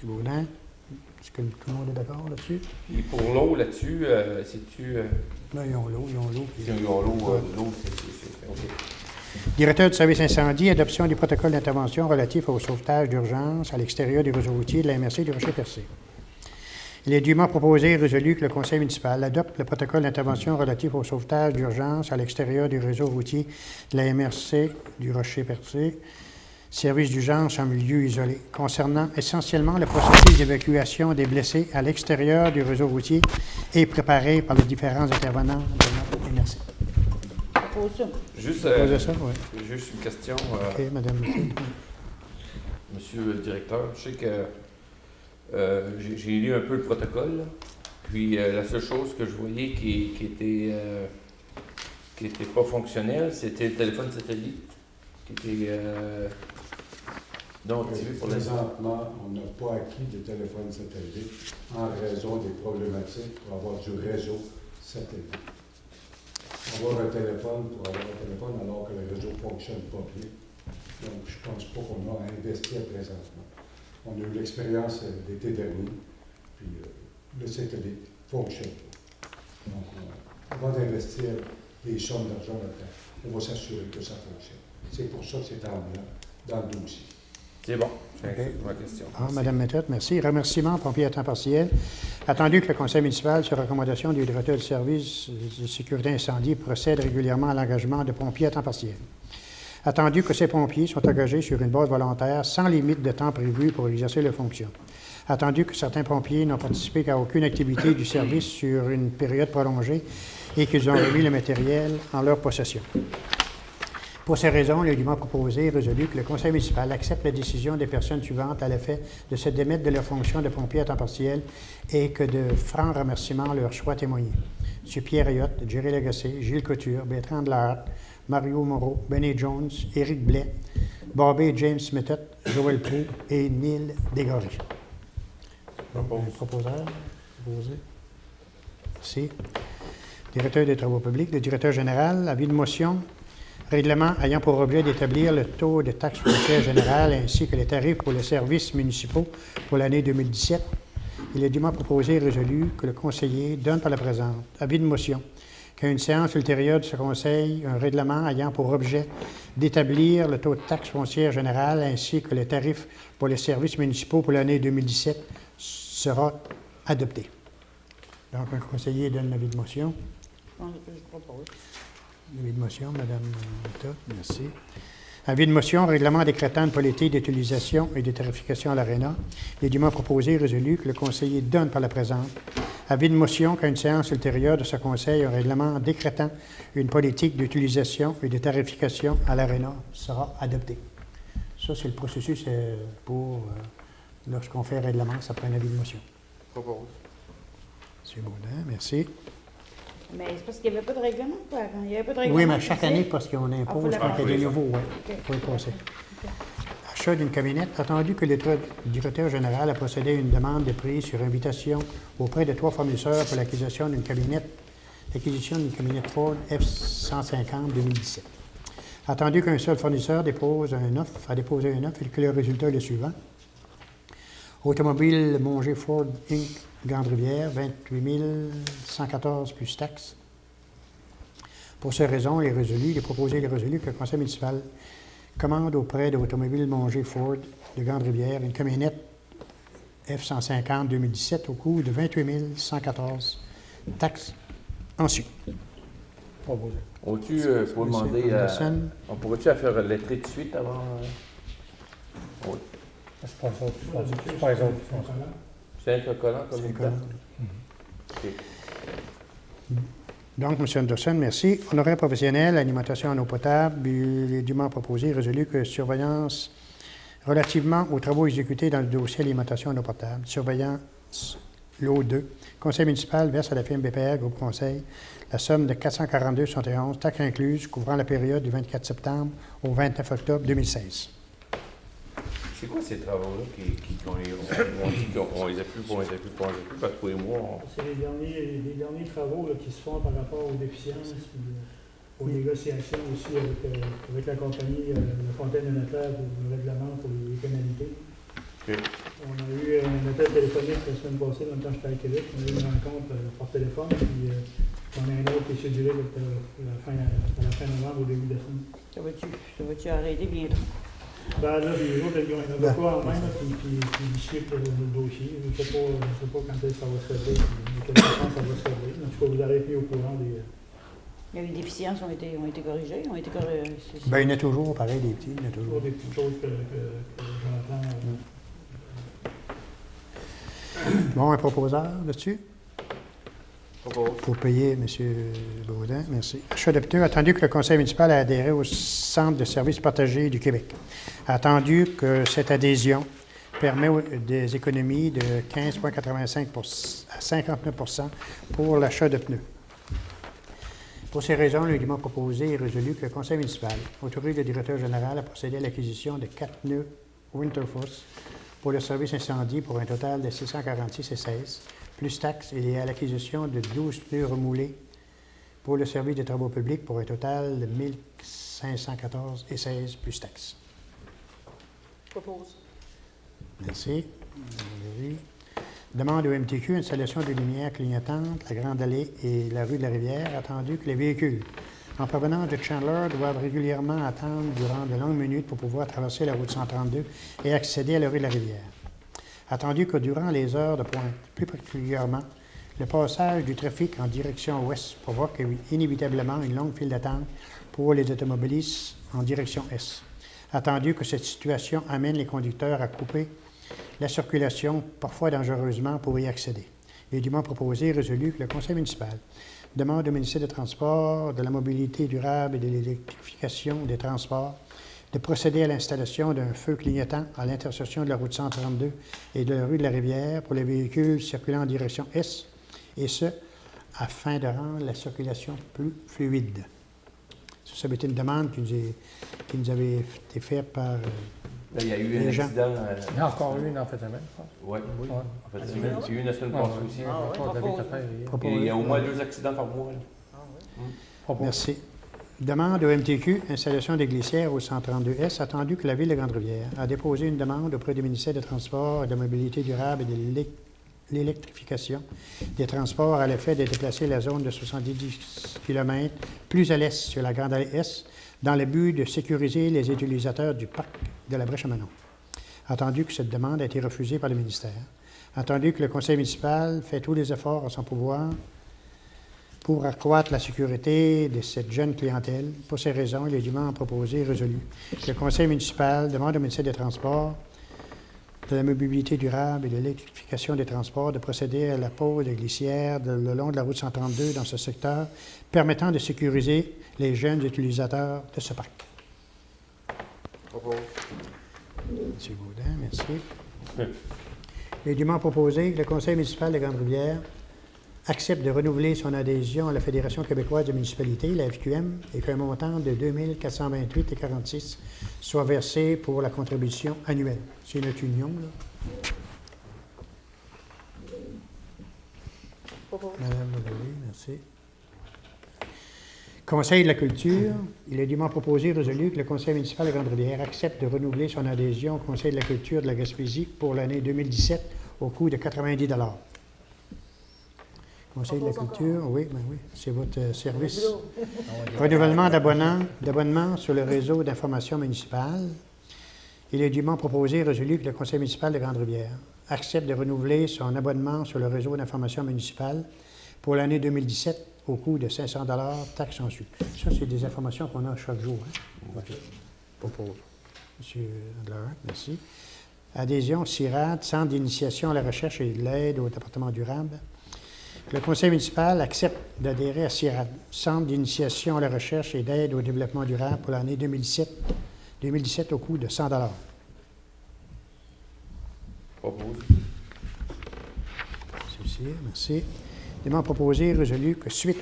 M. Baudin, est-ce que tout le monde est d'accord là-dessus? Et pour l'eau, là-dessus, c'est-tu... Là, ils ont l'eau. puis- Ils ont l'eau, c'est... OK. Directeur du service incendie, adoption du protocole d'intervention relatif au sauvetage d'urgence à l'extérieur du réseau routier de la MRC du Rocher-Percé. Il est dûment proposé et résolu que le conseil municipal adopte le protocole d'intervention relatif au sauvetage d'urgence à l'extérieur du réseau routier de la MRC du Rocher-Percé, service d'urgence en milieu isolé, concernant essentiellement le processus d'évacuation des blessés à l'extérieur du réseau routier et préparé par les différents intervenants de notre MRC. Propose ça. Juste, Posez ça, oui. juste une question, OK, Madame. Monsieur le directeur. Je sais que j'ai lu un peu le protocole, là. Puis la seule chose que je voyais qui était pas fonctionnelle, c'était le téléphone satellite qui était non activé pour l'instant. Présentement, on n'a pas acquis de téléphone satellite en raison des problématiques pour avoir du réseau satellite. Avoir un téléphone pour avoir un téléphone alors que le réseau ne fonctionne pas bien. Donc, je ne pense pas qu'on a à investir présentement. On a eu l'expérience l'été dernier, puis le satellite ne fonctionne pas. Donc, avant d'investir des sommes d'argent là-dedans, on va s'assurer que ça fonctionne. C'est pour ça que c'est en blanc dans le dossier. C'est bon, OK. c'est ma question. Ah, Madame Méthode, merci. Remerciements pompiers à temps partiel. Attendu que le conseil municipal, sur recommandation du directeur du service de sécurité incendie, procède régulièrement à l'engagement de pompiers à temps partiel. Attendu que ces pompiers sont engagés sur une base volontaire sans limite de temps prévu pour exercer leurs fonctions. Attendu que certains pompiers n'ont participé qu'à aucune activité du service sur une période prolongée et qu'ils ont remis le matériel en leur possession. Pour ces raisons, il est dûment proposé et résolu que le conseil municipal accepte la décision des personnes suivantes à l'effet de se démettre de leur fonction de pompier à temps partiel et que de francs remerciements leur soient témoignés. M. Pierre Ayotte, Jerry Lagacé, Gilles Couture, Bertrand Delaharte, Mario Moreau, Benny Jones, Éric Blais, Bobby et James Smithett, Joël Proux et Neil Desgoris. Proposeur. Proposé. Merci. Directeur des travaux publics, le directeur général, avis de motion. Règlement ayant pour objet d'établir le taux de taxe foncière générale ainsi que les tarifs pour les services municipaux pour l'année 2017. Il est dûment proposé et résolu que le conseiller donne par la présente avis de motion qu'à une séance ultérieure de ce conseil, un règlement ayant pour objet d'établir le taux de taxe foncière générale ainsi que les tarifs pour les services municipaux pour l'année 2017 sera adopté. Donc, un conseiller donne l'avis de motion. Je propose. Avis de motion, Mme Méthode, merci. Avis de motion, règlement décrétant une politique d'utilisation et de tarification à l'ARENA. Il est dûment proposé et résolu que le conseiller donne par la présente. Avis de motion qu'à une séance ultérieure de ce conseil, un règlement décrétant une politique d'utilisation et de tarification à l'ARENA sera adopté. Ça, c'est le processus pour, lorsqu'on fait un règlement, ça prend un avis de motion. Propose. M. Baudin, merci. Mais c'est parce qu'il n'y avait pas de règlement, quoi, avant. Il n'y avait pas de règlement. Oui, mais chaque année, parce qu'on faut impose, quand il y a des nouveaux, oui, OK. il faut y passer. Achat d'une camionnette. Attendu que le directeur général a procédé à une demande de prix sur invitation auprès de 3 fournisseurs pour l'acquisition d'une camionnette Ford F-150 2017. Attendu qu'un seul fournisseur a déposé une offre et que le résultat est le suivant. Automobile Monger Ford Inc. Grande-Rivière, 28 114 plus taxes. Pour ces raisons, il est proposé et résolu que le conseil municipal commande auprès de Automobile Monger Ford de Grande-Rivière une camionnette F-150 2017 au coût de 28 114 taxes ensuite. Proposé. On-tu, pour demander, on pourrait-tu faire lettrer tout de suite avant? Oui. C'est pas ça. C'est pas les autres qui font ça. C'est un collant comme une date? OK. Donc, M. Anderson, merci. Honoraire professionnel, alimentation en eau potable, il est dûment proposé et résolu que surveillance relativement aux travaux exécutés dans le dossier alimentation en eau potable, surveillance lot 2. Le conseil municipal verse à la firme BPR Groupe Conseil la somme de 442,71 taxes incluses, couvrant la période du 24 septembre au 29 octobre 2016. C'est quoi ces travaux-là qu'on les a plus par tous les mois? C'est les derniers travaux là, qui se font par rapport aux déficiences, puis aux négociations aussi avec la compagnie La Fontaine de Notaire pour le règlement pour les pénalités. Okay. On a eu un appel téléphonique la semaine passée, dans le temps que j'étais à Québec. On a eu une rencontre par téléphone, puis on a un autre qui est cédulé à la fin novembre, au début décembre. Ça va-tu arrêter bientôt? Ben là, les autres, ils ont un quoi en main, puis ils suivent le dossier. Je ne sais pas quand est-ce que ça va se régler, de quelle façon ça va se régler. En tout cas, vous allez être mis au courant des... Les déficiences ont été corrigées, Ben, il y en a toujours, pareil, des petits, il y en a toujours. des petites choses que j'entends. Bon, un proposeur là-dessus? Propose. Pour payer, M. Baudin, merci. Achat d'hôpitaux, attendu que le conseil municipal a adhéré au Centre de services partagés du Québec. Attendu que cette adhésion permet des économies de 15,85 à 59 pour l'achat de pneus. Pour ces raisons, le document proposé est résolu que le conseil municipal autorise le directeur général à procéder à l'acquisition de 4 pneus Winterforce pour le service incendie pour un total de 646,16 plus taxes, et à l'acquisition de 12 pneus remoulés pour le service des travaux publics pour un total de 1514,16 plus taxes. Propose. Merci. Valérie. Demande au MTQ installation de lumières clignotantes, la Grande Allée et la rue de la Rivière, attendu que les véhicules en provenance de Chandler doivent régulièrement attendre durant de longues minutes pour pouvoir traverser la route 132 et accéder à la rue de la Rivière. Attendu que durant les heures de pointe, plus particulièrement, le passage du trafic en direction ouest provoque inévitablement une longue file d'attente pour les automobilistes en direction est. Attendu que cette situation amène les conducteurs à couper la circulation, parfois dangereusement, pour y accéder. Les documents proposés résolu que le conseil municipal demande au ministère des Transports, de la Mobilité durable et de l'électrification des transports de procéder à l'installation d'un feu clignotant à l'intersection de la route 132 et de la rue de la Rivière pour les véhicules circulant en direction est, et ce, afin de rendre la circulation plus fluide. Ça avait été une demande qui nous avait été faite par Là, il y a eu un les gens. accident. Il y en a encore eu en fait semaine, je pense. Oui, Oui. en fait, il y a eu une la semaine passée aussi. Encore David Tapin, Et il y a au moins 2 accidents par mois. Propose. Merci. Demande au MTQ, installation des glissières au 132S, attendu que la Ville de Grande-Rivière a déposé une demande auprès du ministère des Transports, de la Mobilité durable et de l'électrification des transports à l'effet de déplacer la zone de 70 km plus à l'est sur la Grande Allée Est dans le but de sécuriser les utilisateurs du parc de la Brèche-Manon. Attendu que cette demande a été refusée par le ministère. Attendu que le conseil municipal fait tous les efforts à son pouvoir pour accroître la sécurité de cette jeune clientèle. Pour ces raisons, les documents proposés résolus. Le conseil municipal demande au ministère des Transports, de la Mobilité durable et de l'électrification des transports de procéder à la pose de glissières le long de la route 132 dans ce secteur, permettant de sécuriser les jeunes utilisateurs de ce parc. Propose. M. Gaudin, merci. Les documents proposés, le conseil municipal de Grande-Rivière accepte de renouveler son adhésion à la Fédération québécoise de municipalités, la FQM, et qu'un montant de 2 428,46 soit versé pour la contribution annuelle. C'est notre union, là. Madame Valérie, merci. Conseil de la culture, il est dûment proposé et résolu que le conseil municipal de Grande-Rivière accepte de renouveler son adhésion au Conseil de la culture de la Gaspésie pour l'année 2017 au coût de 90 $. Conseil de la culture, oui, c'est votre service. Renouvellement d'abonnement sur le réseau d'information municipale. Il est dûment proposé et résolu que le conseil municipal de Grande-Rivière accepte de renouveler son abonnement sur le réseau d'information municipale pour l'année 2017 au coût de 500 $, taxes en su. Ça, c'est des informations qu'on a chaque jour. Hein? Propose. M. Adler, merci. Adhésion CIRAD, Centre d'initiation à la recherche et de l'aide au département durable. Le conseil municipal accepte d'adhérer à CIRAD, Centre d'initiation à la recherche et d'aide au développement durable pour l'année 2017 au coût de 100 $. Propose. Ceci. Cyr, merci. Élément proposé et résolu que suite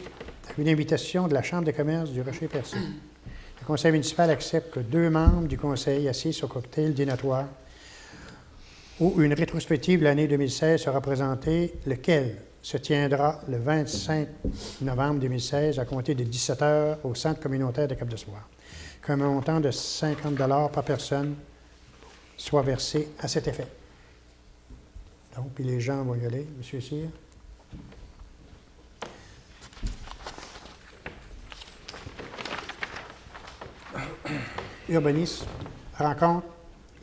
à une invitation de la Chambre de commerce du Rocher-Percé, le conseil municipal accepte que 2 membres du conseil assistent au cocktail dînatoire où une rétrospective de l'année 2016 sera présentée, lequel se tiendra le 25 novembre 2016 à compter de 17h au centre communautaire de Cap-de-Soir, qu'un montant de 50 $ par personne soit versé à cet effet. Donc, puis les gens vont y aller. M. Cyr. Urbanisme rencontre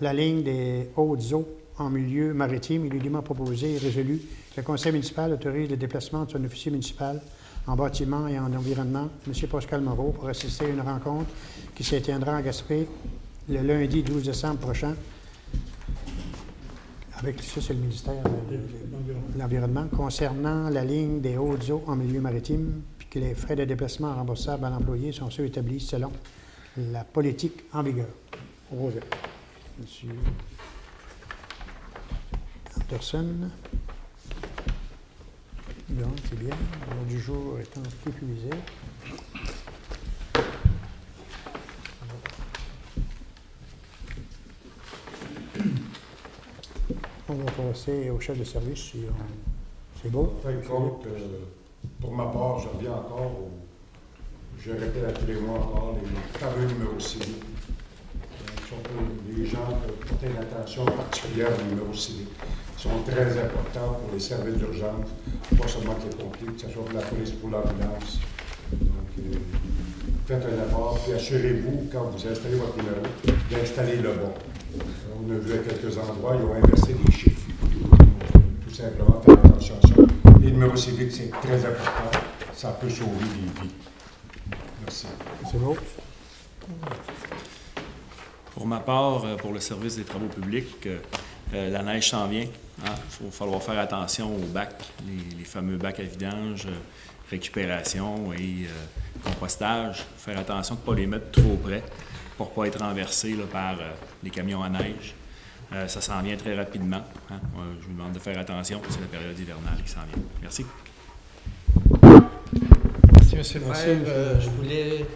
la ligne des hautes eaux en milieu maritime. Il est dûment proposé et résolu que le conseil municipal autorise le déplacement de son officier municipal en bâtiment et en environnement, M. Pascal Moreau, pour assister à une rencontre qui se tiendra à Gaspé le lundi 12 décembre prochain. Avec ça, c'est le ministère de l'Environnement, concernant la ligne des hautes eaux en milieu maritime, puis que les frais de déplacement remboursables à l'employé sont ceux établis selon la politique en vigueur. Roger. Monsieur Anderson. Non, c'est bien. L'ordre du jour étant épuisé. On va passer au chef de service. Si c'est beau. En fin de compte, pour ma part, je reviens encore je répète à tous les mois encore les fameux numéros civils. Surtout les gens qui portent une attention particulière aux numéros civils. Ils sont très importants pour les services d'urgence, pas seulement que les pompiers, que ce soit pour la police, pour l'ambulance. Donc, faites un effort, puis assurez-vous, quand vous installez votre numéro, d'installer le bon. On a vu à quelques endroits, ils ont inversé des chiffres. Tout simplement, faites attention à ça. Les numéros civiques, c'est très important. Ça peut sauver des vies. Merci. C'est beau. Pour ma part, pour le service des travaux publics, la neige s'en vient. Il va falloir faire attention aux bacs, les fameux bacs à vidange, récupération et compostage. Faire attention de ne pas les mettre trop près pour ne pas être renversé là, par les camions à neige. Ça s'en vient très rapidement. Je vous demande de faire attention, c'est la période hivernale qui s'en vient. Merci. Merci, M. le maire. Je voulais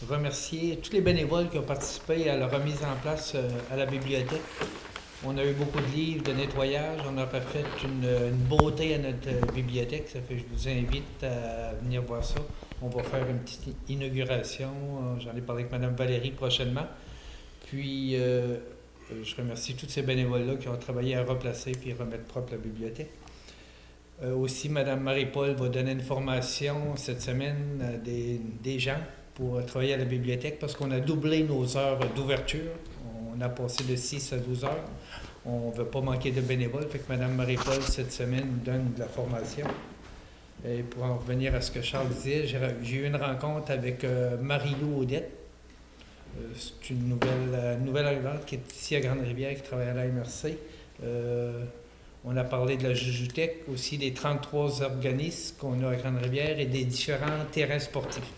remercier tous les bénévoles qui ont participé à la remise en place à la bibliothèque. On a eu beaucoup de livres de nettoyage. On a refait une beauté à notre bibliothèque. Ça fait que je vous invite à venir voir ça. On va faire une petite inauguration. J'en ai parlé avec Mme Valérie prochainement. Puis, je remercie tous ces bénévoles-là qui ont travaillé à replacer puis remettre propre la bibliothèque. Aussi, Mme Marie-Paul va donner une formation cette semaine à des gens pour travailler à la bibliothèque parce qu'on a doublé nos heures d'ouverture. On a passé de 6 à 12 heures. On ne veut pas manquer de bénévoles. Fait que Mme Marie-Paul, cette semaine, donne de la formation. Et pour en revenir à ce que Charles disait, j'ai eu une rencontre avec Marie-Lou Audette. C'est une nouvelle arrivante qui est ici à Grande-Rivière, qui travaille à la MRC. On a parlé de la Jujutec, aussi des 33 organismes qu'on a à Grande-Rivière et des différents terrains sportifs.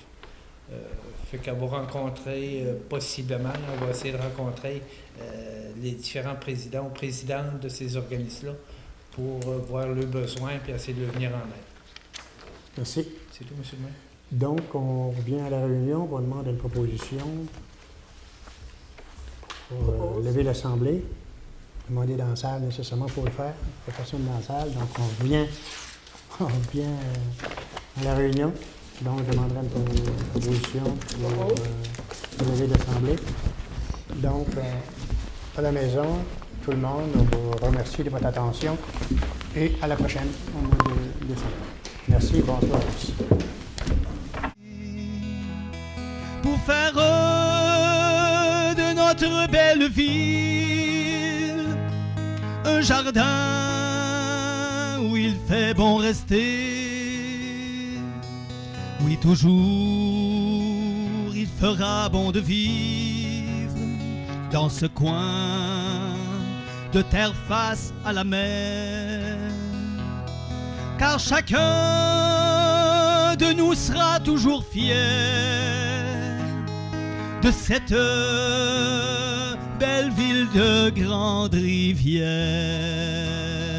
Fait qu'elle va rencontrer, possiblement, on va essayer de rencontrer les différents présidents ou présidentes de ces organismes-là pour voir leurs besoins et essayer de venir en aide. Merci. C'est tout, M. le maire. Donc, on revient à la réunion. On demande une proposition pour lever l'Assemblée. Demander dans la salle, nécessairement, pour le faire. Il n'y a personne dans la salle. Donc, on revient à la réunion. Donc, je demanderai une proposition pour lever l'Assemblée. Donc, à la maison, tout le monde, on vous remercie de votre attention et à la prochaine au mois de décembre. Merci, bonsoir à tous. Pour faire de notre belle ville un jardin où il fait bon rester. Oui, toujours il fera bon de vivre dans ce coin de terre face à la mer. Car chacun de nous sera toujours fier de cette belle ville de Grande-Rivière.